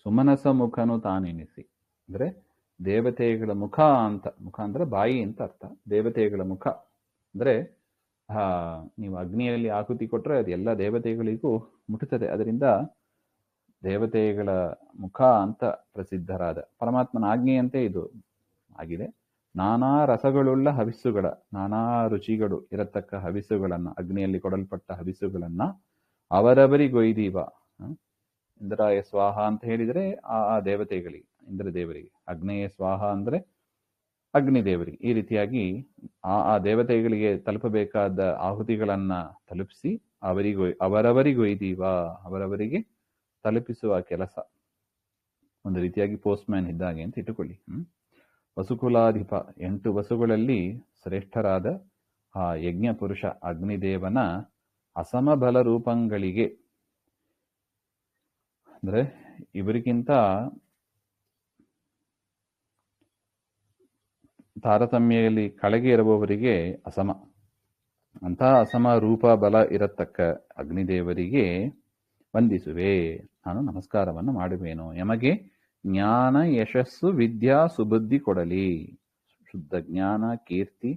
ಸುಮನಸ ಮುಖನು ತಾನೆನಿಸಿ ಅಂದ್ರೆ ದೇವತೆಗಳ ಮುಖ ಅಂತ, ಮುಖ ಅಂದ್ರೆ ಬಾಯಿ ಅಂತ ಅರ್ಥ. ದೇವತೆಗಳ ಮುಖ ಅಂದ್ರೆ ನೀವು ಅಗ್ನಿಯಲ್ಲಿ ಆಹುತಿ ಕೊಟ್ಟರೆ ಅದು ಎಲ್ಲ ದೇವತೆಗಳಿಗೂ ಮುಟ್ಟುತ್ತದೆ, ಅದರಿಂದ ದೇವತೆಗಳ ಮುಖ ಅಂತ ಪ್ರಸಿದ್ಧರಾದ ಪರಮಾತ್ಮನ ಆಜ್ಞೆಯಂತೆ ಇದು ಆಗಿದೆ. ನಾನಾ ರಸಗಳುಳ್ಳ ಹವಿಸ್ಸುಗಳ, ನಾನಾ ರುಚಿಗಳು ಇರತಕ್ಕ ಹವಿಸ್ಸುಗಳನ್ನ, ಅಗ್ನಿಯಲ್ಲಿ ಕೊಡಲ್ಪಟ್ಟ ಹವಿಸ್ಸುಗಳನ್ನ ಅವರವರಿಗೊಯ್ದೀವ. ಇಂದ್ರಾಯ ಸ್ವಾಹ ಅಂತ ಹೇಳಿದರೆ ಆ ದೇವತೆಗಳಿಗೆ, ಇಂದ್ರ ದೇವರಿಗೆ. ಅಗ್ನೇಯ ಸ್ವಾಹ ಅಂದ್ರೆ ಅಗ್ನಿದೇವರಿಗೆ. ಈ ರೀತಿಯಾಗಿ ಆ ದೇವತೆಗಳಿಗೆ ತಲುಪಬೇಕಾದ ಆಹುತಿಗಳನ್ನ ತಲುಪಿಸಿ ಅವರವರಿಗೊಯ್ದೀವ, ಅವರವರಿಗೆ ತಲುಪಿಸುವ ಕೆಲಸ. ಒಂದು ರೀತಿಯಾಗಿ ಪೋಸ್ಟ್ ಮ್ಯಾನ್ ಇದ್ದಾಗೆ ಅಂತ ಇಟ್ಟುಕೊಳ್ಳಿ. ವಸುಕುಲಾಧಿಪ, 8 ವಸುಗಳಲ್ಲಿ ಶ್ರೇಷ್ಠರಾದ ಆ ಯಜ್ಞ ಪುರುಷ ಅಗ್ನಿದೇವನ ಅಸಮಬಲ ರೂಪಂಗಳಿಗೆ, ಅಂದ್ರೆ ಇವರಿಗಿಂತ ತಾರತಮ್ಯದಲ್ಲಿ ಕೆಳಗೆ ಇರುವವರಿಗೆ ಅಸಮ, ಅಂತ ಅಸಮ ರೂಪ ಬಲ ಇರತಕ್ಕ ಅಗ್ನಿದೇವರಿಗೆ ವಂದಿಸುವೆ, ನಾನು ನಮಸ್ಕಾರವನ್ನು ಮಾಡುವೇನು. ಎಮಗೆ ಜ್ಞಾನ ಯಶಸ್ಸು ವಿದ್ಯಾ ಸುಬುದ್ಧಿ ಕೊಡಲಿ. ಶುದ್ಧ ಜ್ಞಾನ, ಕೀರ್ತಿ,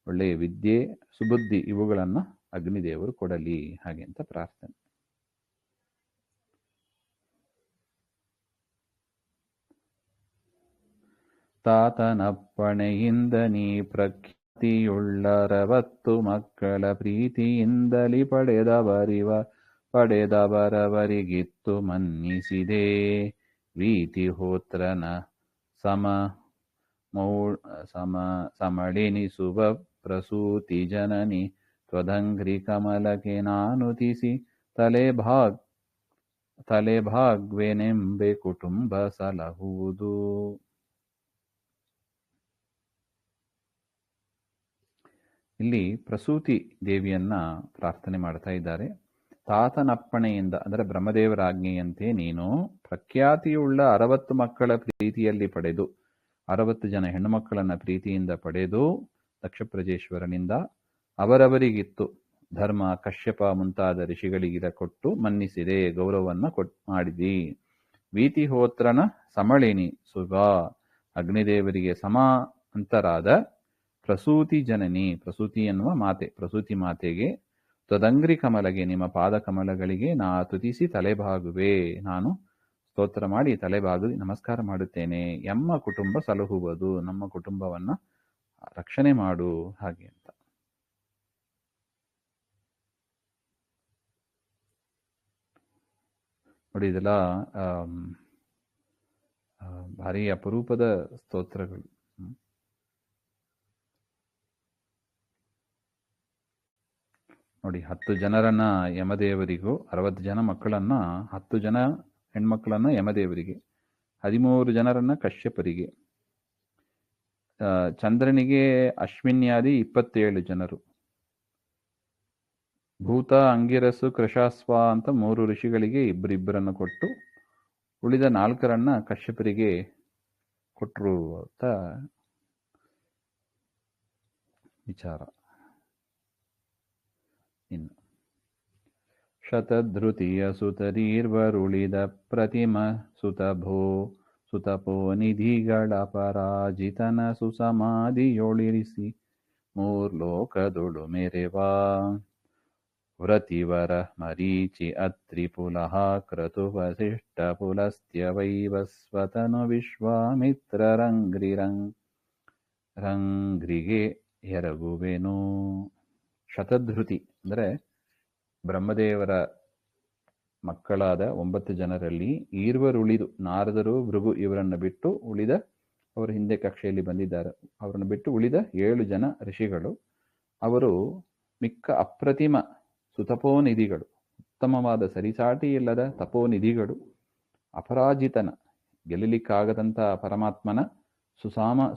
ಒಳ್ಳೆಯ ವಿದ್ಯೆ, ಸುಬುದ್ಧಿ ಇವುಗಳನ್ನ ಅಗ್ನಿದೇವರು ಕೊಡಲಿ, ಹಾಗೆ ಅಂತ ಪ್ರಾರ್ಥನೆ. ತಾತನಪ್ಪಣೆಯಿಂದ ನೀ ಪ್ರಖ್ಯಾತಿಯುಳ್ಳರವತ್ತು ಮಕ್ಕಳ ಪ್ರೀತಿಯಿಂದಲಿ ಪಡೆದವರವರಿಗಿತ್ತು ಮನ್ನಿಸಿದೆ. ವೀತಿಹೋತ್ರನ ಸಮಳೆನಿಸುವ ಪ್ರಸೂತಿ ಜನನಿ ತ್ವದಂಘ್ರಿ ಕಮಲಕ್ಕೆ ನಾನುತಿಸಿ ತಲೆಭಾಗ್ವೆನೆಂಬೆ ಕುಟುಂಬ ಸಲಹುವುದು. ಇಲ್ಲಿ ಪ್ರಸೂತಿ ದೇವಿಯನ್ನ ಪ್ರಾರ್ಥನೆ ಮಾಡ್ತಾ ಇದ್ದಾರೆ. ತಾತನಪ್ಪಣೆಯಿಂದ, ಅಂದರೆ ಬ್ರಹ್ಮದೇವರ ಆಜ್ಞೆಯಂತೆ ನೀನು ಪ್ರಖ್ಯಾತಿಯುಳ್ಳ 60 ಮಕ್ಕಳ ಪ್ರೀತಿಯಲ್ಲಿ ಪಡೆದು, 60 ಜನ ಹೆಣ್ಣು ಮಕ್ಕಳನ್ನ ಪ್ರೀತಿಯಿಂದ ಪಡೆದು ದಕ್ಷಪ್ರಜೇಶ್ವರನಿಂದ ಅವರವರಿಗಿತ್ತು ಧರ್ಮ, ಕಶ್ಯಪ ಮುಂತಾದ ಋಷಿಗಳಿಗಿದ ಕೊಟ್ಟು ಮನ್ನಿಸಿದೆ, ಗೌರವವನ್ನ ಮಾಡಿದಿ. ವೀತಿಹೋತ್ರನ ಸಮಳಿನಿ ಸುಗ, ಅಗ್ನಿದೇವರಿಗೆ ಸಮಾಂತರಾದ ಪ್ರಸೂತಿ ಜನನಿ, ಪ್ರಸೂತಿ ಎನ್ನುವ ಮಾತೆ, ಪ್ರಸೂತಿ ಮಾತೆಗೆ, ತ್ವದಂಗ್ರಿ ಕಮಲಗೆ, ನಿಮ್ಮ ಪಾದ ಕಮಲಗಳಿಗೆ ನಾ ತುತಿಸಿ ತಲೆಬಾಗುವೆ, ನಾನು ಸ್ತೋತ್ರ ಮಾಡಿ ತಲೆಬಾಗಿ ನಮಸ್ಕಾರ ಮಾಡುತ್ತೇನೆ. ಎಮ್ಮ ಕುಟುಂಬ ಸಲಹುವುದು, ನಮ್ಮ ಕುಟುಂಬವನ್ನ ರಕ್ಷಣೆ ಮಾಡು, ಹಾಗೆ ಅಂತ. ನೋಡಿ, ಇದೆಲ್ಲ ಭಾರಿ ಅಪರೂಪದ ಸ್ತೋತ್ರಗಳು. ನೋಡಿ, 10 ಜನರನ್ನ ಯಮದೇವರಿಗೂ, 60 ಜನ ಮಕ್ಕಳನ್ನ, 10 ಜನ ಹೆಣ್ಮಕ್ಳನ್ನ ಯಮದೇವರಿಗೆ, 13 ಜನರನ್ನ ಕಶ್ಯಪರಿಗೆ, ಚಂದ್ರನಿಗೆ ಅಶ್ವಿನ್ಯಾದಿ 27 ಜನರು, ಭೂತ, ಅಂಗಿರಸು, ಕೃಶಾಸ್ವ ಅಂತ 3 ಋಷಿಗಳಿಗೆ ಇಬ್ಬರನ್ನು ಕೊಟ್ಟು ಉಳಿದ 4ರನ್ನ ಕಶ್ಯಪರಿಗೆ ಕೊಟ್ಟರು ಅಂತ ವಿಚಾರ. ಇನ್ನು ಶತಧೃತಿಯ ಸುತರೀರ್ವರುಳಿದ ಪ್ರತಿಮ ಸುತಪೋ ನಿಧಿಗಳ ಪರಾಜಿತನ ಸುಸಮಾಧಿಯೊಳಿರಿಸಿ ಮೂರ್ಲೋಕದೊಳು ಮೆರೆವಾ. ವ್ರತಿವರ ಮರೀಚಿ ಅತ್ರಿ ಪುಲಹ ಕ್ರತು ವಸಿಷ್ಠ ಪುಲಸ್ತ್ಯ ವೈವಸ್ವತನು ವಿಶ್ವಾಮಿತ್ರ ರಂಗ್ರಿಗೆ ಎರಗುವೆನು. ಶತಧೃತಿ ಅಂದರೆ ಬ್ರಹ್ಮದೇವರ ಮಕ್ಕಳಾದ 9 ಜನರಲ್ಲಿ ಈರ್ವರುಳಿದು, ನಾರದರು, ಭೃಗು ಇವರನ್ನು ಬಿಟ್ಟು ಉಳಿದ, ಅವರು ಹಿಂದೆ ಕಕ್ಷೆಯಲ್ಲಿ ಬಂದಿದ್ದಾರೆ, ಅವರನ್ನು ಬಿಟ್ಟು ಉಳಿದ 7 ಜನ ಋಷಿಗಳು, ಅವರು ಮಿಕ್ಕ ಅಪ್ರತಿಮ ಸುತಪೋನಿಧಿಗಳು, ಉತ್ತಮವಾದ ಸರಿಸಾಟಿ ಇಲ್ಲದ ತಪೋನಿಧಿಗಳು, ಅಪರಾಜಿತನ ಗೆಲ್ಲಲಿಕ್ಕಾಗದಂಥ ಪರಮಾತ್ಮನ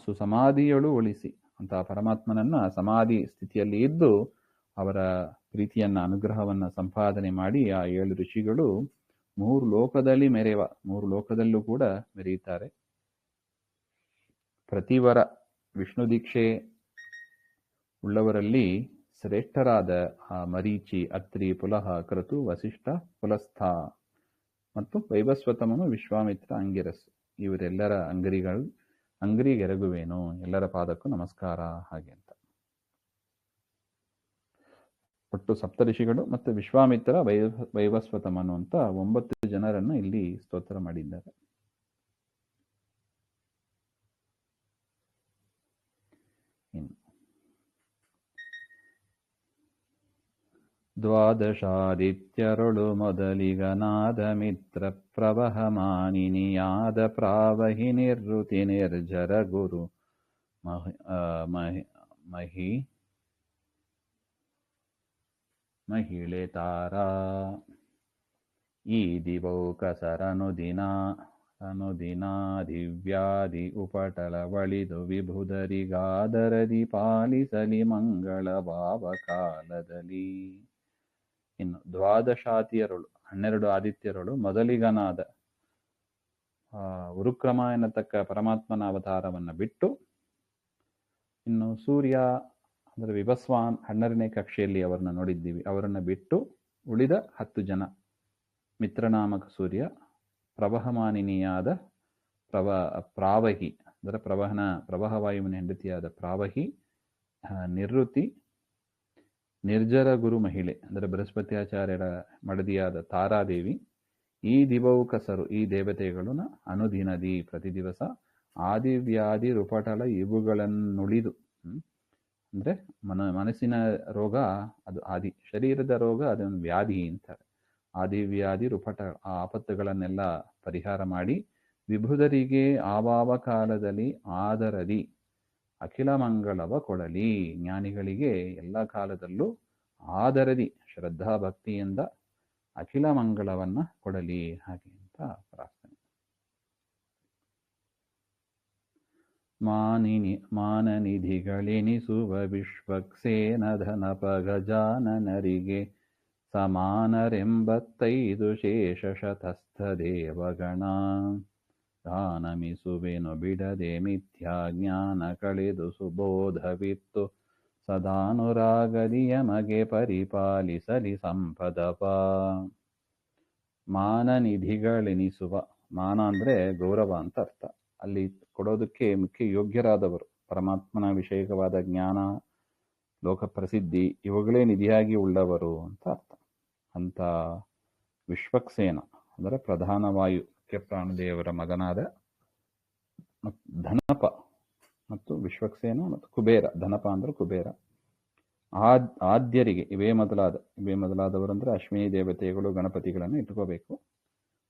ಸುಸಮಾಧಿಯೊಳು ಒಳಿಸಿ, ಅಂತಹ ಪರಮಾತ್ಮನನ್ನ ಸಮಾಧಿ ಸ್ಥಿತಿಯಲ್ಲಿ ಇದ್ದು ಅವರ ಪ್ರೀತಿಯನ್ನ, ಅನುಗ್ರಹವನ್ನ ಸಂಪಾದನೆ ಮಾಡಿ ಆ 7 ಋಷಿಗಳು 3 ಲೋಕದಲ್ಲಿ ಮೆರೆವ, 3 ಲೋಕದಲ್ಲೂ ಕೂಡ ಮೆರೆಯುತ್ತಾರೆ. ಪ್ರತಿವರ ವಿಷ್ಣು ದೀಕ್ಷೆ ಉಳ್ಳವರಲ್ಲಿ ಶ್ರೇಷ್ಠರಾದ ಆ ಮರೀಚಿ, ಅತ್ರಿ, ಪುಲಹ, ಕ್ರತು, ವಸಿಷ್ಠ, ಪುಲಸ್ಥ ಮತ್ತು ವೈವಸ್ವತಮನು, ವಿಶ್ವಾಮಿತ್ರ, ಅಂಗಿರಸ್, ಇವರೆಲ್ಲರ ಅಂಗರಿಗೆರಗುವೇನು, ಎಲ್ಲರ ಪಾದಕ್ಕೂ ನಮಸ್ಕಾರ, ಹಾಗೆ ಅಂತ. ಒಟ್ಟು ಸಪ್ತಋಷಿಗಳು ಮತ್ತು ವಿಶ್ವಾಮಿತ್ರ, ವೈವಸ್ವತಮನು ಅಂತ 9 ಜನರನ್ನು ಇಲ್ಲಿ ಸ್ತೋತ್ರ ಮಾಡಿದ್ದಾರೆ. ದ್ವಾದಶಾದಿತ್ಯರುಳು ಮೊದಲಿಗನಾದ ಮಿತ್ರ ಪ್ರವಹಮಾನಿನಿಯಾದ ಪ್ರಾವಹಿ ನಿರ್ವೃತಿ ನಿರ್ಜರ ಗುರು ಮಹಿಳೆ ತಾರಾ ಈ ದಿವೌಕಸರನುದಿನ ದಿವ್ಯಾದಿ ಉಪಟಳ ಬಳಿದು ವಿಭುಧರಿಗಾದರದಿ ಪಾಲಿಸಲಿ ಮಂಗಳ ಭಾವ ಕಾಲದಲ್ಲಿ. ಇನ್ನು ದ್ವಾದಶಾತಿಯರುಳು 12 ಆದಿತ್ಯರುಳು ಮೊದಲಿಗನಾದ ಉರುಕ್ರಮ ಎನ್ನತಕ್ಕ ಪರಮಾತ್ಮನ ಅವತಾರವನ್ನು ಬಿಟ್ಟು, ಇನ್ನು ಸೂರ್ಯ ಅಂದರೆ ವಿಭಸ್ವಾನ್ 12ನೇ ಕಕ್ಷೆಯಲ್ಲಿ ಅವರನ್ನ ನೋಡಿದ್ದೀವಿ, ಅವರನ್ನು ಬಿಟ್ಟು ಉಳಿದ 10 ಜನ ಮಿತ್ರನಾಮಕ ಸೂರ್ಯ, ಪ್ರವಹಮಾನಿನಿಯಾದ ಪ್ರಾವಹಿ ಅಂದರೆ ಪ್ರವಹವಾಯುವಿನ ಹೆಂಡತಿಯಾದ ಪ್ರಾವಹಿ, ನಿವೃತ್ತಿ, ನಿರ್ಜರ ಗುರು ಮಹಿಳೆ ಅಂದರೆ ಬೃಹಸ್ಪತ್ಯಾಚಾರ್ಯರ ಮಡದಿಯಾದ ತಾರಾದೇವಿ, ಈ ದಿವೌಕಸರು ಈ ದೇವತೆಗಳನ್ನ ಅನುದಿನದಿ ಪ್ರತಿ ದಿವಸ ಆದಿವ್ಯಾಧಿ ರೂಪಟಲ ಇವುಗಳನ್ನುಳಿದು, ಅಂದರೆ ಮನಸ್ಸಿನ ರೋಗ ಅದು ಆದಿ, ಶರೀರದ ರೋಗ ಅದೊಂದು ವ್ಯಾಧಿ ಅಂತಾರೆ. ಆದಿವ್ಯಾಧಿ ರೂಪಟ ಆ ಆಪತ್ತುಗಳನ್ನೆಲ್ಲ ಪರಿಹಾರ ಮಾಡಿ ವಿಭುಧರಿಗೆ ಆವಾವ ಕಾಲದಲ್ಲಿ ಆದರದಿ ಅಖಿಲ ಮಂಗಳವ ಕೊಡಲಿ. ಜ್ಞಾನಿಗಳಿಗೆ ಎಲ್ಲ ಕಾಲದಲ್ಲೂ ಆದರದಿ ಶ್ರದ್ಧಾ ಭಕ್ತಿಯಿಂದ ಅಖಿಲ ಮಂಗಳವನ್ನ ಕೊಡಲಿ ಹಾಗೆ ಅಂತ ಪ್ರಾರ್ಥನೆ. ಮಾನನಿಧಿಗಳೆನಿಸುವ ವಿಶ್ವಕ್ಸೇನ ಧನಪ ಗಜಾನನರಿಗೆ ಸಮಾನರೆಂಬತ್ತೈದು ಶೇಷಶತಸ್ಥ ದೇವಗಣ ದಾನಮಿಸುವೆನು ಬಿಡದೆ ಮಿಥ್ಯಾ ಜ್ಞಾನ ಕಳೆದು ಸುಬೋಧವಿತ್ತು ಸದಾನುರಾಗದಿಯ ಮಗೆ ಪರಿಪಾಲಿಸಲಿ ಸಂಪದಪ. ಮಾನನಿಧಿಗಳೆನಿಸುವ, ಮಾನ ಅಂದರೆ ಗೌರವ ಅಂತ ಅರ್ಥ. ಅಲ್ಲಿ ಕೊಡೋದಕ್ಕೆ ಮುಖ್ಯ ಯೋಗ್ಯರಾದವರು, ಪರಮಾತ್ಮನ ವಿಷಯಕವಾದ ಜ್ಞಾನ, ಲೋಕಪ್ರಸಿದ್ಧಿ ಇವುಗಳೇ ನಿಧಿಯಾಗಿ ಉಳ್ಳವರು ಅಂತ ಅರ್ಥ. ಅಂತ ವಿಶ್ವಕ್ಸೇನ ಅಂದರೆ ಪ್ರಧಾನವಾಯು ಮುಖ್ಯ ಪ್ರಾಣದೇವರ ಮಗನಾದ ಧನಪ ಮತ್ತು ವಿಶ್ವಕ್ಸೇನ ಮತ್ತು ಕುಬೇರ. ಧನಪ ಅಂದ್ರೆ ಕುಬೇರ. ಆದ್ಯರಿಗೆ ಇವೇ ಮೊದಲಾದವರು ಅಂದರೆ ಅಶ್ವಿನಿ ದೇವತೆಗಳು, ಗಣಪತಿಗಳನ್ನು ಇಟ್ಕೋಬೇಕು.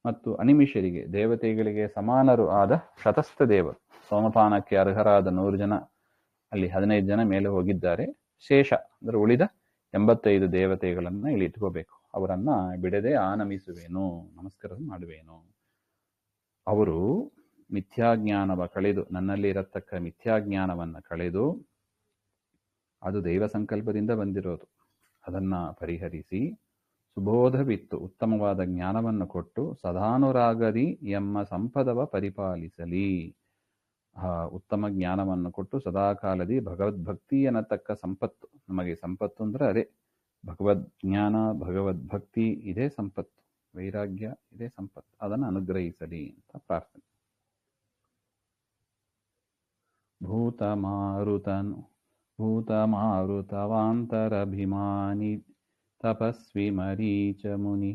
ಮತ್ತು ಅನಿಮಿಷರಿಗೆ ದೇವತೆಗಳಿಗೆ ಸಮಾನರು ಆದ ಶತಸ್ಥ ದೇವರು, ಸೋಮಪಾನಕ್ಕೆ ಅರ್ಹರಾದ 100 ಜನ, ಅಲ್ಲಿ 15 ಜನ ಮೇಲೆ ಹೋಗಿದ್ದಾರೆ. ಶೇಷ ಅಂದರೆ ಉಳಿದ 85 ದೇವತೆಗಳನ್ನ ಇಲ್ಲಿ ಇಟ್ಕೋಬೇಕು. ಅವರನ್ನ ಬಿಡದೆ ಆನಮಿಸುವೇನು, ನಮಸ್ಕಾರ ಮಾಡುವೇನು. ಅವರು ಮಿಥ್ಯಾಜ್ಞಾನವ ಕಳೆದು, ನನ್ನಲ್ಲಿ ಇರತಕ್ಕ ಮಿಥ್ಯಾಜ್ಞಾನವನ್ನ ಕಳೆದು, ಅದು ದೈವ ಸಂಕಲ್ಪದಿಂದ ಬಂದಿರೋದು, ಅದನ್ನ ಪರಿಹರಿಸಿ ಸುಬೋಧವಿತ್ತು ಉತ್ತಮವಾದ ಜ್ಞಾನವನ್ನು ಕೊಟ್ಟು ಸದಾನುರಾಗದಿ ಎಮ್ಮ ಸಂಪದವ ಪರಿಪಾಲಿಸಲಿ. ಉತ್ತಮ ಜ್ಞಾನವನ್ನು ಕೊಟ್ಟು ಸದಾಕಾಲದಿ ಭಗವದ್ಭಕ್ತಿ ಅನ್ನತಕ್ಕ ಸಂಪತ್ತು, ನಮಗೆ ಸಂಪತ್ತು ಅಂದ್ರೆ ಅದೇ ಭಗವದ್ಜ್ಞಾನ, ಭಗವದ್ಭಕ್ತಿ ಇದೇ ಸಂಪತ್ತು, ವೈರಾಗ್ಯ ಇದೇ ಸಂಪತ್ತು, ಅದನ್ನು ಅನುಗ್ರಹಿಸಲಿ ಅಂತ ಪ್ರಾರ್ಥನೆ. ಭೂತಮಾರುತವಾಂತರಭಿಮಾನಿ ತಪಸ್ವಿ ಮರೀಚ ಮುನಿ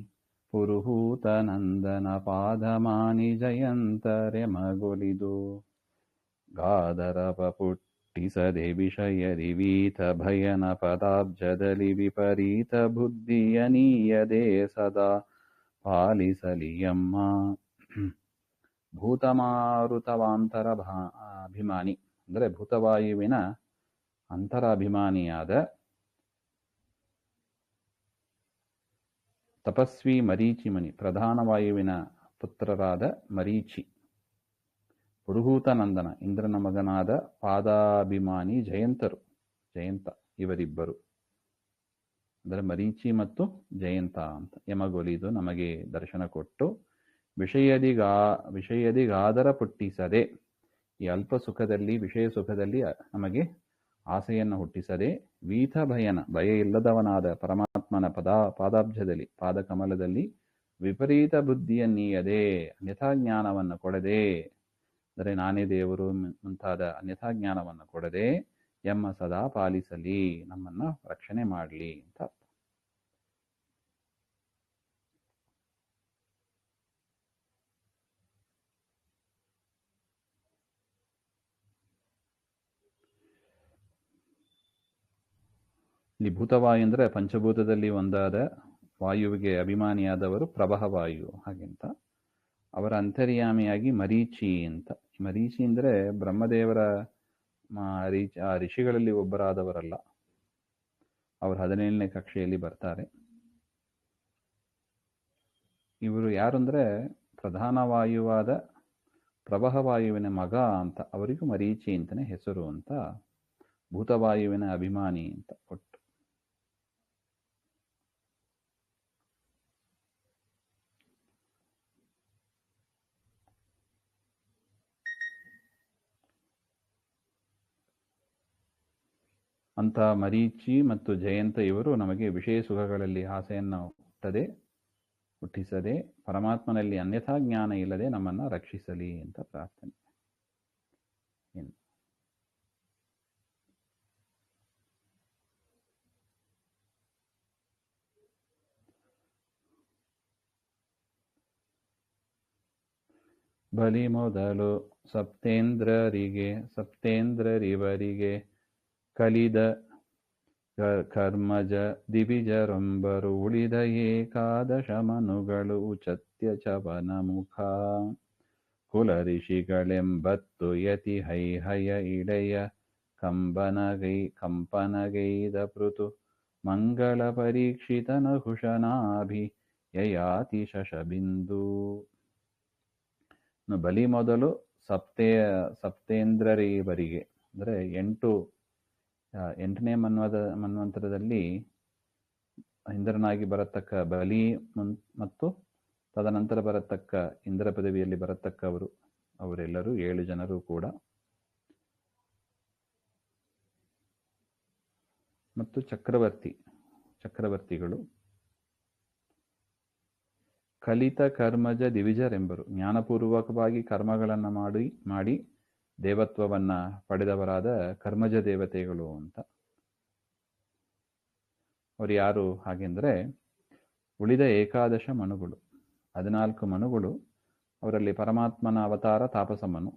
ಪುರುಹೂತ ನಂದನ ಪಾದಮಾನಿ ಜಯಂತರೆ ಮಗೊಲಿದು ಗಾದರಪ ಪುಟ್ಟಿಸದೆ ವಿಷಯದಿ ವೀತ ಭಯನ ಪದಾಬ್ಜದಲ್ಲಿ ವಿಪರೀತ ಬುದ್ಧಿಯನೀಯದೆ ಸದಾ ಪಾಲಿಸಲಿಯಮ್ಮ. ಭೂತಮಾರುತವಾಂತರ ಅಭಿಮಾನಿ ಅಂದರೆ ಭೂತವಾಯುವಿನ ಅಂತರಾಭಿಮಾನಿಯಾದ ತಪಸ್ವಿ ಮರೀಚಿ ಮುನಿ, ಪ್ರಧಾನ ವಾಯುವಿನ ಪುತ್ರರಾದ ಮರೀಚಿ, ಪುರುಹೂತ ನಂದನ ಇಂದ್ರನ ಮಗನಾದ ಪಾದಾಭಿಮಾನಿ ಜಯಂತರು, ಜಯಂತ ಇವರಿಬ್ಬರು ಅಂದರೆ ಮರೀಚಿ ಮತ್ತು ಜಯಂತ ಅಂತ ಯಮಗೊಲಿದು ನಮಗೆ ದರ್ಶನ ಕೊಟ್ಟು ವಿಷಯದಿಗಾದರ ಪುಟ್ಟಿಸದೆ, ಈ ಅಲ್ಪ ಸುಖದಲ್ಲಿ ವಿಷಯ ಸುಖದಲ್ಲಿ ನಮಗೆ ಆಸೆಯನ್ನು ಹುಟ್ಟಿಸದೆ, ವೀತ ಭಯನ ಭಯ ಇಲ್ಲದವನಾದ ಪರಮಾತ್ಮನ ಪಾದಾಬ್ಜದಲ್ಲಿ ಪಾದಕಮಲದಲ್ಲಿ ವಿಪರೀತ ಬುದ್ಧಿಯನ್ನೀಯದೆ ಅನ್ಯಥಾ ಜ್ಞಾನವನ್ನು ಕೊಡದೆ, ಅಂದರೆ ನಾನೇ ದೇವರು ಮುಂತಾದ ಅನ್ಯಥಾ ಜ್ಞಾನವನ್ನು ಕೊಡದೆ ಎಮ್ಮ ಸದಾ ಪಾಲಿಸಲಿ, ನಮ್ಮನ್ನ ರಕ್ಷಣೆ ಮಾಡಲಿ ಅಂತ ಅರ್ಥ. ಇಲ್ಲಿ ಭೂತವಾಯು ಅಂದರೆ ಪಂಚಭೂತದಲ್ಲಿ ಒಂದಾದ ವಾಯುವಿಗೆ ಅಭಿಮಾನಿಯಾದವರು ಪ್ರಭಹವಾಯು ಹಾಗೆಂತ. ಅವರ ಅಂತರ್ಯಾಮಿಯಾಗಿ ಮರೀಚಿ ಅಂತ. ಮರೀಚಿ ಅಂದರೆ ಬ್ರಹ್ಮದೇವರ ಋಷಿಗಳಲ್ಲಿ ಒಬ್ಬರಾದವರಲ್ಲ, ಅವರು 17ನೇ ಕಕ್ಷೆಯಲ್ಲಿ ಬರ್ತಾರೆ. ಇವರು ಯಾರು ಅಂದರೆ ಪ್ರಧಾನ ವಾಯುವಾದ ಪ್ರಭಹವಾಯುವಿನ ಮಗ ಅಂತ. ಅವರಿಗೂ ಮರೀಚಿ ಅಂತಲೇ ಹೆಸರು ಅಂತ. ಭೂತವಾಯುವಿನ ಅಭಿಮಾನಿ ಅಂತ ಒಟ್ಟು. ಅಂತ ಮರೀಚಿ ಮತ್ತು ಜಯಂತ ಇವರು ನಮಗೆ ವಿಷಯ ಸುಖಗಳಲ್ಲಿ ಆಸೆಯನ್ನು ಹುಟ್ಟಿಸದೆ ಪರಮಾತ್ಮನಲ್ಲಿ ಅನ್ಯಥಾ ಜ್ಞಾನ ಇಲ್ಲದೆ ನಮ್ಮನ್ನು ರಕ್ಷಿಸಲಿ ಅಂತ ಪ್ರಾರ್ಥನೆ. ಬಲಿ ಮೊದಲು ಸಪ್ತೇಂದ್ರರಿವರಿಗೆ ಕಲಿದ ಕರ್ಮಜ ದಿವಿಜರೊಂಬರು ಉಳಿದ ಏಕಾದಶ ಮನುಗಳು ಉಚತ್ಯ ಚವನ ಮುಖ ಕುಲ ಋಷಿಗಳೆಂಬತ್ತು ಯತಿ ಹೈಹಯ ಇಳೆಯ ಕಂಪನಗೈದ ಪೃಥು ಮಂಗಳ ಪರೀಕ್ಷಿತ ನಹುಷನಾಭಿ ಯಯಾತಿ ಶಶಬಿಂದು. ಬಲಿ ಮೊದಲು ಸಪ್ತೇಂದ್ರರಿವರಿಗೆ ಅಂದರೆ 8ನೇ ಮನ್ವಂತರದಲ್ಲಿ ಇಂದ್ರನಾಗಿ ಬರತಕ್ಕ ಬಲಿ ಮತ್ತು ತದನಂತರ ಬರತಕ್ಕ ಇಂದ್ರ ಪದವಿಯಲ್ಲಿ ಬರತಕ್ಕವರು ಅವರೆಲ್ಲರೂ 7 ಜನರು ಕೂಡ. ಮತ್ತು ಚಕ್ರವರ್ತಿಗಳು ಕಲಿತ ಕರ್ಮಜ ದಿವಿಜರೆಂಬರು ಜ್ಞಾನಪೂರ್ವಕವಾಗಿ ಕರ್ಮಗಳನ್ನು ಮಾಡಿ ದೇವತ್ವವನ್ನ ಪಡೆದವರಾದ ಕರ್ಮಜ ದೇವತೆಗಳು ಅಂತ. ಅವರು ಯಾರು ಹಾಗೆಂದರೆ ಉಳಿದ ಏಕಾದಶ ಮನುಗಳು, 14 ಮನುಗಳು. ಅವರಲ್ಲಿ ಪರಮಾತ್ಮನ ಅವತಾರ ತಾಪಸ ಮನು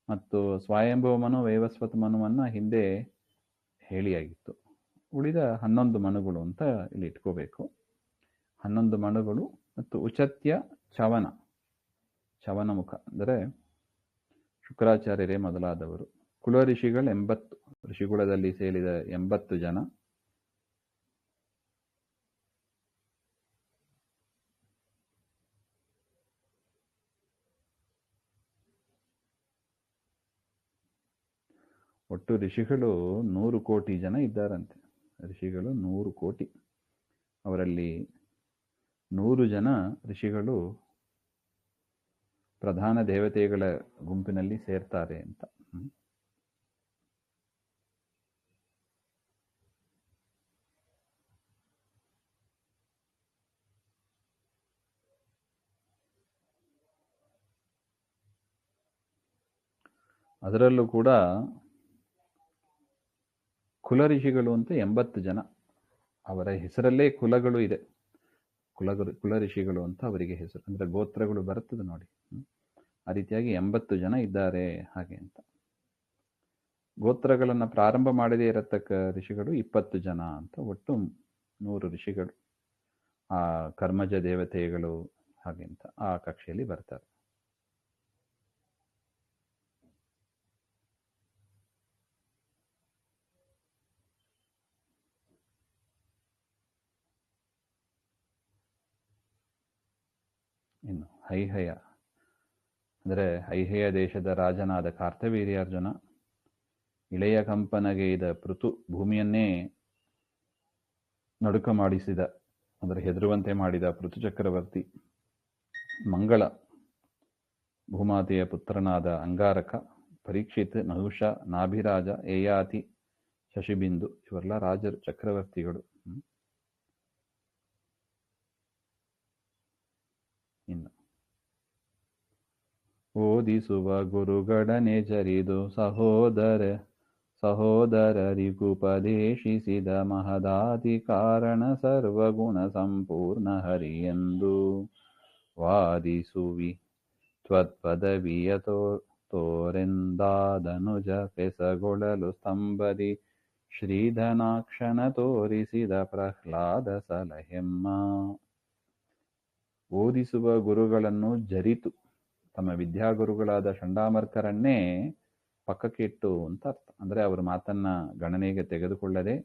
ಮತ್ತು ಸ್ವಯಂಭವ ಮನು ವೈವಸ್ವತ ಮನುವನ್ನ ಹಿಂದೆ ಹೇಳಿಯಾಗಿತ್ತು. ಉಳಿದ 11 ಮನುಗಳು ಅಂತ ಇಲ್ಲಿ ಇಟ್ಕೋಬೇಕು. 11 ಮನುಗಳು ಮತ್ತು ಉಚತ್ಯ ಚವನ ಮುಖ ಅಂದರೆ ಶುಕ್ರಾಚಾರ್ಯರೇ ಮೊದಲಾದವರು. ಕುಲ ಋಷಿಗಳು 80 ಋಷಿಕುಲದಲ್ಲಿ ಸೇರಿದ 80 ಜನ. ಒಟ್ಟು ಋಷಿಗಳು 100 ಕೋಟಿ ಜನ ಇದ್ದಾರಂತೆ. ಋಷಿಗಳು 100 ಕೋಟಿ. ಅವರಲ್ಲಿ 100 ಜನ ಋಷಿಗಳು ಪ್ರಧಾನ ದೇವತೆಗಳ ಗುಂಪಿನಲ್ಲಿ ಸೇರ್ತಾರೆ ಅಂತ. ಅದರಲ್ಲೂ ಕೂಡ ಕುಲ ಋಷಿಗಳು ಅಂತ 80 ಜನ. ಅವರ ಹೆಸರಲ್ಲೇ ಕುಲಗಳು ಇದೆ. ಕುಲ ಋಷಿಗಳು ಅಂತ ಅವರಿಗೆ ಹೆಸರು, ಅಂದ್ರೆ ಗೋತ್ರಗಳು ಬರುತ್ತದೆ ನೋಡಿ. ಆ ರೀತಿಯಾಗಿ 80 ಜನ ಇದ್ದಾರೆ ಹಾಗೆ ಅಂತ. ಗೋತ್ರಗಳನ್ನು ಪ್ರಾರಂಭ ಮಾಡದೇ ಇರತಕ್ಕ ಋಷಿಗಳು 20 ಜನ ಅಂತ. ಒಟ್ಟು 100 ಋಷಿಗಳು ಆ ಕರ್ಮಜ ದೇವತೆಗಳು ಹಾಗೆ ಅಂತ ಆ ಕಕ್ಷೆಯಲ್ಲಿ ಬರ್ತಾರೆ. ಇನ್ನು ಹೈಹಯ ಅಂದರೆ ಹೈಹಯ ದೇಶದ ರಾಜನಾದ ಕಾರ್ತವೀರ್ಯಾರ್ಜುನ ಇಳೆಯ ಕಂಪನಗೈದ ಪೃಥು ಭೂಮಿಯನ್ನೇ ನಡುಕ ಮಾಡಿಸಿದ, ಅಂದರೆ ಹೆದರುವಂತೆ ಮಾಡಿದ ಪೃಥು ಚಕ್ರವರ್ತಿ, ಮಂಗಳ ಭೂಮಾತೆಯ ಪುತ್ರನಾದ ಅಂಗಾರಕ, ಪರೀಕ್ಷಿತ್, ನಹುಷ, ನಾಭಿರಾಜ, ಯಯಾತಿ, ಶಶಿಬಿಂದು ಇವರೆಲ್ಲ ರಾಜರು, ಚಕ್ರವರ್ತಿಗಳು. ಇನ್ನು ಓದಿಸುವ ಗುರುಗಡನೆ ಜರಿದು ಸಹೋದರರಿಗುಪದೇಶಿಸಿದ ಮಹದಾತಿ ಕಾರಣ ಸರ್ವಗುಣ ಸಂಪೂರ್ಣ ಹರಿಯೆಂದು ವಾದಿಸುವಿ ತ್ವತ್ಪದವಿಯ ತೋರೆಂದಾದನುಜ ಪೆಸಗೊಳಲು ಸ್ತಂಭದಿ ಶ್ರೀಧನಾಕ್ಷನ ತೋರಿಸಿದ ಪ್ರಹ್ಲಾದ ಸಲಹೆಮ್ಮ. ಓದಿಸುವ ಗುರುಗಳನ್ನು ಜರಿತು, ತಮ್ಮ ವಿದ್ಯಾಗುರುಗಳಾದ ಚಂಡಾಮರ್ಕರನ್ನೇ ಪಕ್ಕಕ್ಕಿಟ್ಟು ಅಂತ ಅರ್ಥ. ಅಂದರೆ ಅವರ ಮಾತನ್ನ ಗಣನೆಗೆ ತೆಗೆದುಕೊಳ್ಳದೆ,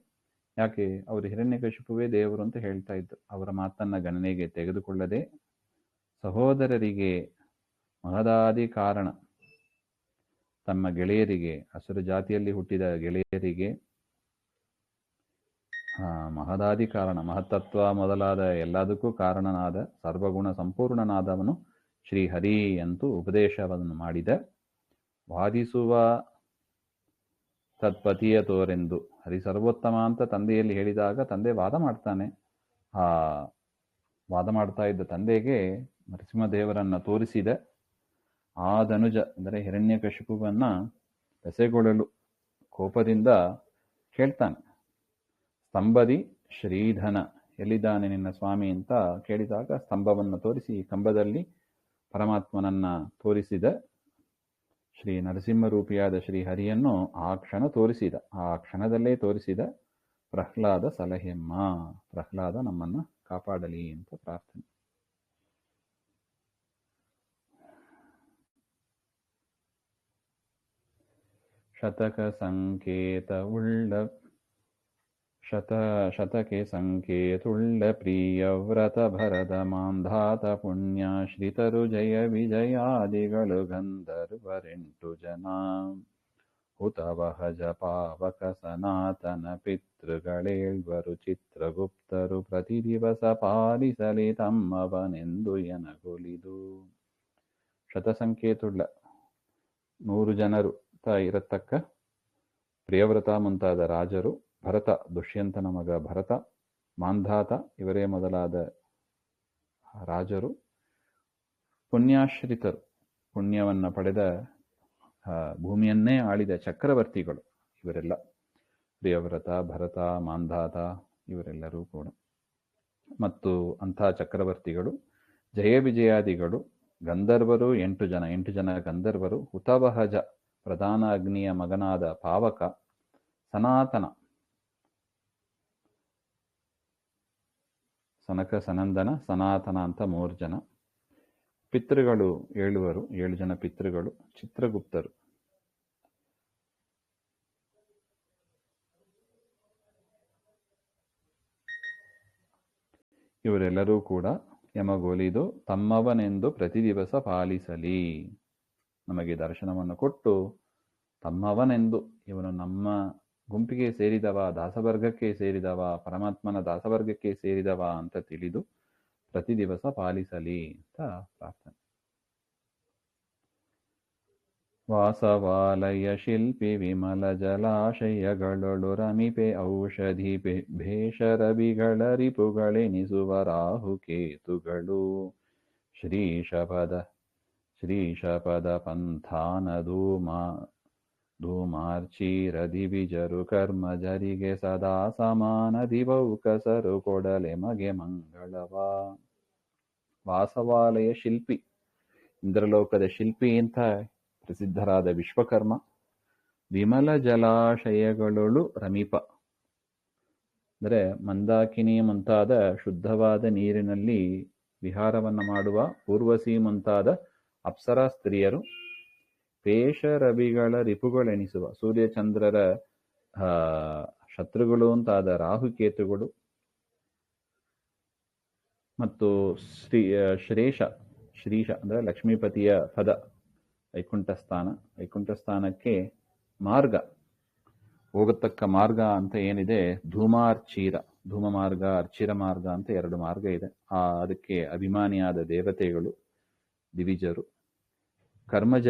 ಯಾಕೆ ಅವರು ಹಿರಣ್ಯಕಶಿಪುವೇ ದೇವರು ಅಂತ ಹೇಳ್ತಾ ಇದ್ರು, ಅವರ ಮಾತನ್ನ ಗಣನೆಗೆ ತೆಗೆದುಕೊಳ್ಳದೆ ಸಹೋದರರಿಗೆ ಮಹದಾದಿ ಕಾರಣ ತಮ್ಮ ಗೆಳೆಯರಿಗೆ, ಹಸಿರು ಜಾತಿಯಲ್ಲಿ ಹುಟ್ಟಿದ ಗೆಳೆಯರಿಗೆ ಮಹದಾದಿ ಕಾರಣ, ಮಹತ್ತತ್ವ ಮೊದಲಾದ ಎಲ್ಲದಕ್ಕೂ ಕಾರಣನಾದ ಸರ್ವಗುಣ ಸಂಪೂರ್ಣನಾದವನು ಶ್ರೀಹರಿ ಅಂತೂ ಉಪದೇಶವನ್ನು ಮಾಡಿದ. ವಾದಿಸುವ ತತ್ಪತಿಯ ತೋರೆಂದು, ಹರಿ ಸರ್ವೋತ್ತಮ ಅಂತ ತಂದೆಯಲ್ಲಿ ಹೇಳಿದಾಗ ತಂದೆ ವಾದ ಮಾಡ್ತಾನೆ. ಆ ವಾದ ಮಾಡ್ತಾ ಇದ್ದ ತಂದೆಗೆ ನರಸಿಂಹದೇವರನ್ನ ತೋರಿಸಿದ. ಆ ಧನುಜ ಅಂದರೆ ಹಿರಣ್ಯಕಶಿಪುವನ್ನ ಬೆಸೆಗೊಳ್ಳಲು ಕೋಪದಿಂದ ಕೇಳ್ತಾನೆ. ಸ್ತಂಭದಿ ಶ್ರೀಧನ, ಎಲ್ಲಿದ್ದಾನೆ ನಿನ್ನ ಸ್ವಾಮಿ ಅಂತ ಕೇಳಿದಾಗ ಸ್ತಂಭವನ್ನು ತೋರಿಸಿ ಕಂಬದಲ್ಲಿ ಪರಮಾತ್ಮನನ್ನ ತೋರಿಸಿದ. ಶ್ರೀ ನರಸಿಂಹರೂಪಿಯಾದ ಶ್ರೀಹರಿಯನ್ನು ಆ ಕ್ಷಣ ತೋರಿಸಿದ, ಆ ಕ್ಷಣದಲ್ಲೇ ತೋರಿಸಿದ. ಪ್ರಹ್ಲಾದ ಸಲಹೆಮ್ಮ, ಪ್ರಹ್ಲಾದ ನಮ್ಮನ್ನ ಕಾಪಾಡಲಿ ಅಂತ ಪ್ರಾರ್ಥನೆ. ಶತಕೆ ಸಂಕೇತುಳ್ಳ ಪ್ರಿಯವ್ರತ ಭರದ ಮಾಂಧಾತ ಪುಣ್ಯಾಶ್ರಿತರು ಜಯ ವಿಜಯಾದಿಗಳು ಗಂಧರ್ವರೆಂಟು ಜನ. ಹುತವಹಜ ಪಾವಕ ಸನಾತನ ಪಿತೃಗಳೇಳ್ವರು ಚಿತ್ರಗುಪ್ತರು ಪ್ರತಿ ದಿವಸ ಪಾಲಿಸಲಿ ತಮ್ಮವನೆಂದು ಎನಗೊಲಿದು. ಶತಸಂಖ್ಯೇತುಳ್ಳ 100 ಜನರು ಇರತಕ್ಕ ಪ್ರಿಯವ್ರತ ಮುಂತಾದ ರಾಜರು, ಭರತ ದುಷ್ಯಂತನ ಮಗ ಭರತ, ಮಾಂಧಾತ ಇವರೇ ಮೊದಲಾದ ರಾಜರು, ಪುಣ್ಯಾಶ್ರಿತರು ಪುಣ್ಯವನ್ನ ಪಡೆದ ಭೂಮಿಯನ್ನೇ ಆಳಿದ ಚಕ್ರವರ್ತಿಗಳು ಇವರೆಲ್ಲ. ಪ್ರಿಯವ್ರತ, ಭರತ, ಮಾಂಧಾತ ಇವರೆಲ್ಲರೂ ಕೂಡ. ಮತ್ತು ಅಂಥ ಚಕ್ರವರ್ತಿಗಳು, ಜಯ ವಿಜಯಾದಿಗಳು, ಗಂಧರ್ವರು 8 ಜನ, 8 ಜನ ಗಂಧರ್ವರು, ಹುತವಹಜ ಪ್ರಧಾನ ಅಗ್ನಿಯ ಮಗನಾದ ಪಾವಕ, ಸನಾತನ ಸನಕ ಸನಂದನ ಸನಾತನ ಅಂತ 3 ಜನ, ಪಿತೃಗಳು 7 ಜನ ಪಿತೃಗಳು, ಚಿತ್ರಗುಪ್ತರು. ಇವರೆಲ್ಲರೂ ಕೂಡ ಯಮಗೊಲಿದು ತಮ್ಮವನೆಂದು ಪ್ರತಿ ದಿವಸ ಪಾಲಿಸಲಿ, ನಮಗೆ ದರ್ಶನವನ್ನು ಕೊಟ್ಟು ತಮ್ಮವನೆಂದು, ಇವನು ನಮ್ಮ ಗುಂಪಿಗೆ ಸೇರಿದವ, ದಾಸವರ್ಗಕ್ಕೆ ಸೇರಿದವ, ಪರಮಾತ್ಮನ ದಾಸವರ್ಗಕ್ಕೆ ಸೇರಿದವ ಅಂತ ತಿಳಿದು ಪ್ರತಿ ದಿವಸ ಪಾಲಿಸಲಿ ಅಂತ ಪ್ರಾರ್ಥನೆ. ವಾಸವಾಲಯ ಶಿಲ್ಪಿ ವಿಮಲ ಜಲಾಶಯಗಳೊಳು ರಮಿಪೆ ಔಷಧಿ ಭೇಷರವಿಗಳ ರಿಪುಗಳೆನಿಸುವ ರಾಹುಕೇತುಗಳು. ಶ್ರೀಶಪದ ಪಂಥಾನ ಧೂಮಾರ್ಚೀರದಿ ವಿಜರು ಕರ್ಮಜರಿಗೆ ಸದಾ ಸಮಾನ ದಿವೌಕಸರು ಕೊಡಲೆ ಮಗೆ ಮಂಗಳವ. ವಾಸವಾಲಯ ಶಿಲ್ಪಿ, ಇಂದ್ರಲೋಕದ ಶಿಲ್ಪಿ ಅಂತ ಪ್ರಸಿದ್ಧರಾದ ವಿಶ್ವಕರ್ಮ. ವಿಮಲ ಜಲಾಶಯಗಳೊಳು ರಮಿಪ ಅಂದರೆ ಮಂದಾಕಿನಿ ಮುಂತಾದ ಶುದ್ಧವಾದ ನೀರಿನಲ್ಲಿ ವಿಹಾರವನ್ನು ಮಾಡುವ ಊರ್ವಶಿ ಮುಂತಾದ ಅಪ್ಸರಾ ಸ್ತ್ರೀಯರು. ಪೇಷರವಿಗಳ ರಿಪುಗಳೆನಿಸುವ ಸೂರ್ಯಚಂದ್ರರ ಶತ್ರುಗಳು ಅಂತಾದ ರಾಹುಕೇತುಗಳು. ಮತ್ತು ಶ್ರೀಶ ಅಂದರೆ ಲಕ್ಷ್ಮೀಪತಿಯ ಪದ, ವೈಕುಂಠ ಸ್ಥಾನಕ್ಕೆ ಮಾರ್ಗ, ಹೋಗತಕ್ಕ ಮಾರ್ಗ ಅಂತ ಏನಿದೆ, ಧೂಮ ಮಾರ್ಗ, ಅರ್ಚಿರ ಮಾರ್ಗ ಅಂತ 2 ಮಾರ್ಗ ಇದೆ. ಅದಕ್ಕೆ ಅಭಿಮಾನಿಯಾದ ದೇವತೆಗಳು ದಿವಿಜರು. ಕರ್ಮಜ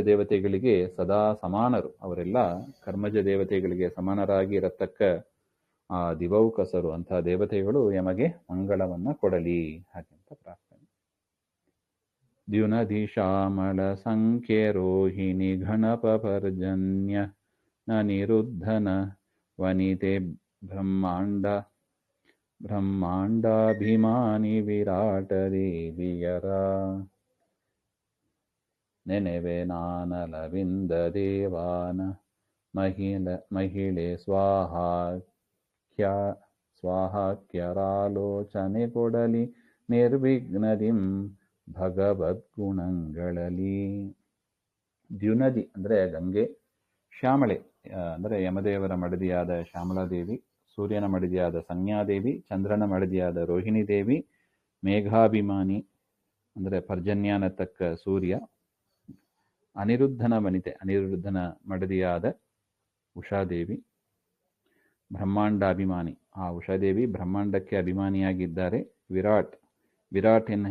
ದೇವತೆಗಳಿಗೆ ಸದಾ ಸಮಾನರು, ಅವರೆಲ್ಲ ಕರ್ಮಜ ದೇವತೆಗಳಿಗೆ ಸಮಾನರಾಗಿ ಇರತಕ್ಕ ಆ ದಿವೌಕಸರು, ಅಂತಹ ದೇವತೆಗಳು ಯಮಗೆ ಮಂಗಳವನ್ನ ಕೊಡಲಿ ಹಾಗೆಂತ ಪ್ರಾರ್ಥನೆ. ದ್ಯುನಧಿ ಶ್ಯಾಮಳ ಸಂಖ್ಯೆ ರೋಹಿಣಿ ಗಣಪ ಪರ್ಜನ್ಯ ನ ನಿರುದ್ಧನ ವನಿತೆ ಬ್ರಹ್ಮಾಂಡಾಭಿಮಾನಿ ವಿರಾಟ ದೇವಿಯರ. ನೆನೆವೆ ನಾನಲವಿಂದ ದೇವಾನ ಮಹಿಳೆ ಸ್ವಾಹಾಕ್ಯರಾಲೋಚನೆ ಕೊಡಲಿ ನಿರ್ವಿಘ್ನದಿಂ ಭಗವದ್ಗುಣಗಳಲ್ಲಿ. ದ್ಯುನದಿ ಅಂದರೆ ಗಂಗೆ, ಶ್ಯಾಮಳೆ ಅಂದರೆ ಯಮದೇವರ ಮಡದಿಯಾದ ಶ್ಯಾಮಲಾದೇವಿ, ಸೂರ್ಯನ ಮಡದಿಯಾದ ಸಂಜ್ಞಾದೇವಿ, ಚಂದ್ರನ ಮಡದಿಯಾದ ರೋಹಿಣಿ ದೇವಿ, ಮೇಘಾಭಿಮಾನಿ ಅಂದರೆ ಪರ್ಜನ್ಯಾನತಕ್ಕ ಸೂರ್ಯ, ಅನಿರುದ್ಧನ ವನಿತೆ ಅನಿರುದ್ಧನ ಮಡದಿಯಾದ ಉಷಾದೇವಿ, ಬ್ರಹ್ಮಾಂಡಾಭಿಮಾನಿ ಆ ಉಷಾದೇವಿ ಬ್ರಹ್ಮಾಂಡಕ್ಕೆ ಅಭಿಮಾನಿಯಾಗಿದ್ದಾರೆ. ವಿರಾಟ್ ಎನ್ನ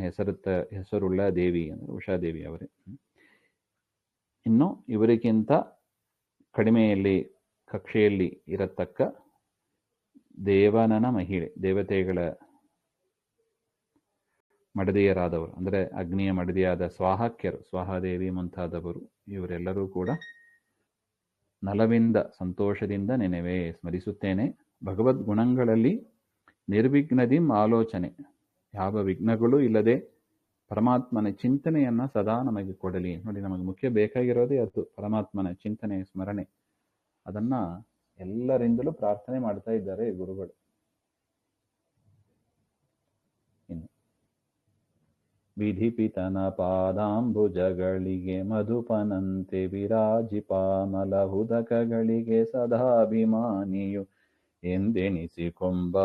ಹೆಸರುಳ್ಳ ದೇವಿ ಅಂದರೆ ಉಷಾದೇವಿ ಅವರೇ. ಇನ್ನು ಇವರಿಗಿಂತ ಕಡಿಮೆಯಲ್ಲಿ ಕಕ್ಷೆಯಲ್ಲಿ ಇರತಕ್ಕ ದೇವನನ ಮಹಿಳೆ, ದೇವತೆಗಳ ಮಡದಿಯರಾದವರು ಅಂದರೆ ಅಗ್ನಿಯ ಮಡದಿಯಾದ ಸ್ವಾಹಾಕ್ಯರು, ಸ್ವಾಹಾದೇವಿ ಮುಂತಾದವರು, ಇವರೆಲ್ಲರೂ ಕೂಡ ನಲವಿಂದ ಸಂತೋಷದಿಂದ ನೆನೆವೆ, ಸ್ಮರಿಸುತ್ತೇನೆ. ಭಗವದ್ಗುಣಗಳಲ್ಲಿ ನಿರ್ವಿಘ್ನದಿಂ ಆಲೋಚನೆ, ಯಾವ ವಿಘ್ನಗಳೂ ಇಲ್ಲದೆ ಪರಮಾತ್ಮನ ಚಿಂತನೆಯನ್ನ ಸದಾ ನಮಗೆ ಕೊಡಲಿ. ನೋಡಿ, ನಮಗೆ ಮುಖ್ಯ ಬೇಕಾಗಿರೋದೇ ಅದು, ಪರಮಾತ್ಮನ ಚಿಂತನೆ, ಸ್ಮರಣೆ. ಅದನ್ನ ಎಲ್ಲರಿಂದಲೂ ಪ್ರಾರ್ಥನೆ ಮಾಡ್ತಾ ಇದ್ದಾರೆ ಗುರುಗಳು. ಇನ್ನು ವಿಧಿಪಿತನ ಪಾದಾಂಬುಜಗಳಿಗೆ ಮಧುಪನಂತೆ ವಿರಾಜಿಪಾಮಲಹುದಕಗಳಿಗೆ ಸದಾಭಿಮಾನಿಯು ಎಂದೆನಿಸಿಕೊಂಬ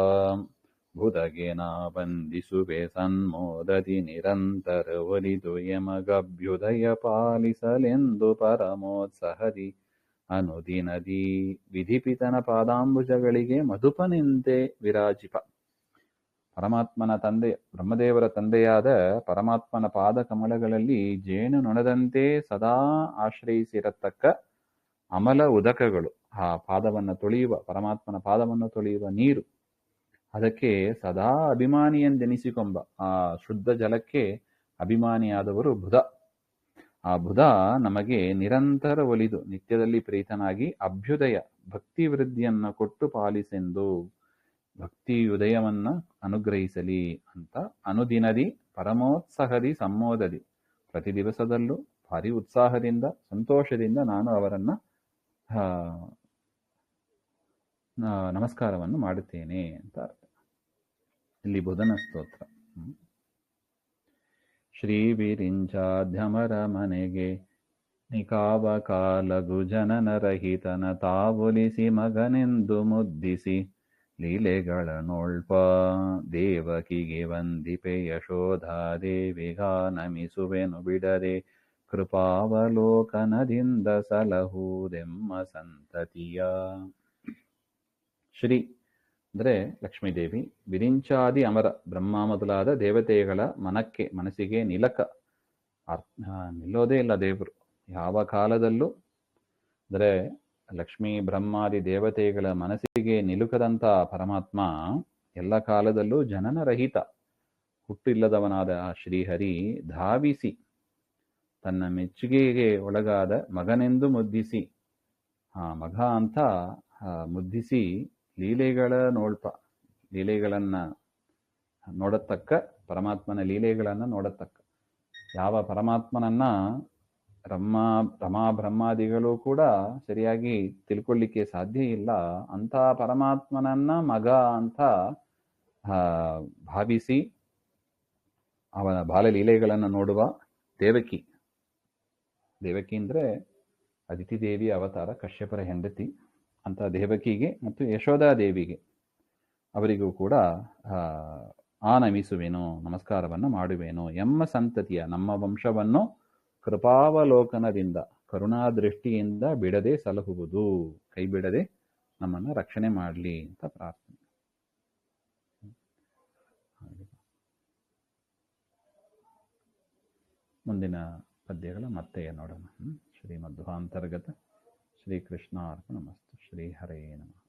ಬುಧಗೆ ನಾ ವಂದಿಸುವೆ ಸನ್ಮೋದದಿ ನಿರಂತರ ಒಲಿದು ಯಮಗಭ್ಯುದಯ ಪಾಲಿಸಲೆಂದು ಪರಮೋತ್ಸಹದಿ ಅನುದಿನದಿ. ವಿಧಿಪಿತನ ಪಾದಾಂಬುಜಗಳಿಗೆ ಮಧುಪನೆಂತೆ ವಿರಾಜಿಪ, ಪರಮಾತ್ಮನ ತಂದೆ ಬ್ರಹ್ಮದೇವರ ತಂದೆಯಾದ ಪರಮಾತ್ಮನ ಪಾದ ಕಮಲಗಳಲ್ಲಿ ಜೇನು ನೊಣದಂತೆ ಸದಾ ಆಶ್ರಯಿಸಿರತಕ್ಕ ಅಮಲ ಉದಕಗಳು, ಆ ಪಾದವನ್ನು ತೊಳೆಯುವ, ಪರಮಾತ್ಮನ ಪಾದವನ್ನು ತೊಳೆಯುವ ನೀರು, ಅದಕ್ಕೆ ಸದಾ ಅಭಿಮಾನಿ ಎಂದೆನಿಸಿಕೊಂಬ ಆ ಶುದ್ಧ ಜಲಕ್ಕೆ ಅಭಿಮಾನಿಯಾದವರು ಬುಧ. ಆ ಬುಧ ನಮಗೆ ನಿರಂತರ ಒಲಿದು ನಿತ್ಯದಲ್ಲಿ ಪ್ರೀತನಾಗಿ ಅಭ್ಯುದಯ ಭಕ್ತಿ ವೃದ್ಧಿಯನ್ನ ಕೊಟ್ಟು ಪಾಲಿಸೆಂದು, ಭಕ್ತಿ ಉದಯವನ್ನ ಅನುಗ್ರಹಿಸಲಿ ಅಂತ ಅನುದಿನದಿ ಪರಮೋತ್ಸಾಹದಿ ಸಂಮೋದದಿ, ಪ್ರತಿ ದಿವಸದಲ್ಲೂ ಭಾರಿ ಉತ್ಸಾಹದಿಂದ ಸಂತೋಷದಿಂದ ನಾನು ಅವರನ್ನ ನಮಸ್ಕಾರವನ್ನು ಮಾಡುತ್ತೇನೆ ಅಂತ ಅರ್ಥ. ಇಲ್ಲಿ ಬುಧನ ಸ್ತೋತ್ರ. ಶ್ರೀ ವಿರಿಂಚಾದ್ಯಮರ ಮನೆಗೆ ನಿಕಾವ ಕಾಲಗು ಜನನ ರಹಿತನ ತಾವೊಲಿಸಿ ಮಗನೆಂದು ಮುದ್ದಿಸಿ ಲೀಲೆಗಳ ನೋಳ್ಪ ದೇವಕಿಗೆ ವಂದಿಪೆ ಯಶೋಧಾದೇವಿಗ ನಮಿಸುವೆನು ಬಿಡದೆ ಕೃಪಾವಲೋಕನದಿಂದ ಸಲಹುದೆಮ್ಮ ಸಂತತಿಯ. ಶ್ರೀ ಅಂದರೆ ಲಕ್ಷ್ಮೀದೇವಿ, ವಿರಿಂಚಾದಿ ಅಮರ ಬ್ರಹ್ಮ ಮೊದಲಾದ ದೇವತೆಗಳ ಮನಸ್ಸಿಗೆ ನಿಲಕ, ನಿಲ್ಲೋದೇ ಇಲ್ಲ ದೇವರು ಯಾವ ಕಾಲದಲ್ಲೂ. ಅಂದರೆ ಲಕ್ಷ್ಮೀ ಬ್ರಹ್ಮಾದಿ ದೇವತೆಗಳ ಮನಸ್ಸಿಗೆ ನಿಲುಕದಂಥ ಪರಮಾತ್ಮ ಎಲ್ಲ ಕಾಲದಲ್ಲೂ ಜನನರಹಿತ, ಹುಟ್ಟಿಲ್ಲದವನಾದ ಆ ಶ್ರೀಹರಿ ಧಾವಿಸಿ ತನ್ನ ಮೆಚ್ಚುಗೆಗೆ ಒಳಗಾದ ಮಗನೆಂದು ಮುದ್ದಿಸಿ, ಮಗ ಅಂತ ಮುದ್ದಿಸಿ ಲೀಲೆಗಳ ನೋಳ್ಪ, ಲೀಲೆಗಳನ್ನ ನೋಡತಕ್ಕ, ಪರಮಾತ್ಮನ ಲೀಲೆಗಳನ್ನ ನೋಡತಕ್ಕ, ಯಾವ ಪರಮಾತ್ಮನನ್ನ ರಮಾ ಬ್ರಹ್ಮಾದಿಗಳು ಕೂಡ ಸರಿಯಾಗಿ ತಿಳ್ಕೊಳ್ಳಿಕ್ಕೆ ಸಾಧ್ಯ ಇಲ್ಲ ಅಂತ ಪರಮಾತ್ಮನನ್ನ ಮಗ ಅಂತ ಭಾವಿಸಿ ಅವನ ಬಾಲಲೀಲೆಗಳನ್ನು ನೋಡುವ ದೇವಕಿ. ದೇವಕಿ ಅಂದ್ರೆ ಅದಿತಿ ದೇವಿ ಅವತಾರ, ಕಶ್ಯಪರ ಹೆಂಡತಿ ಅಂತ ದೇವಕಿಗೆ ಮತ್ತು ಯಶೋಧಾದೇವಿಗೆ ಅವರಿಗೂ ಕೂಡ ನಮಿಸುವೆನು, ನಮಸ್ಕಾರವನ್ನು ಮಾಡುವೆನು. ಎಮ್ಮ ಸಂತತಿಯ, ನಮ್ಮ ವಂಶವನ್ನು ಕೃಪಾವಲೋಕನದಿಂದ, ಕರುಣಾದೃಷ್ಟಿಯಿಂದ ಬಿಡದೆ ಸಲಹುವುದು, ಕೈ ಬಿಡದೆ ನಮ್ಮನ್ನು ರಕ್ಷಣೆ ಮಾಡಲಿ ಅಂತ ಪ್ರಾರ್ಥನೆ. ಮುಂದಿನ ಪದ್ಯಗಳ ಮತ್ತೆ ನೋಡೋಣ. ಶ್ರೀಮಧ್ವಾಂತರ್ಗತ ಶ್ರೀಕೃಷ್ಣಾರ್ಪಣಮಸ್ತು. ಶ್ರೀ ಹರೇ ನಮಃ.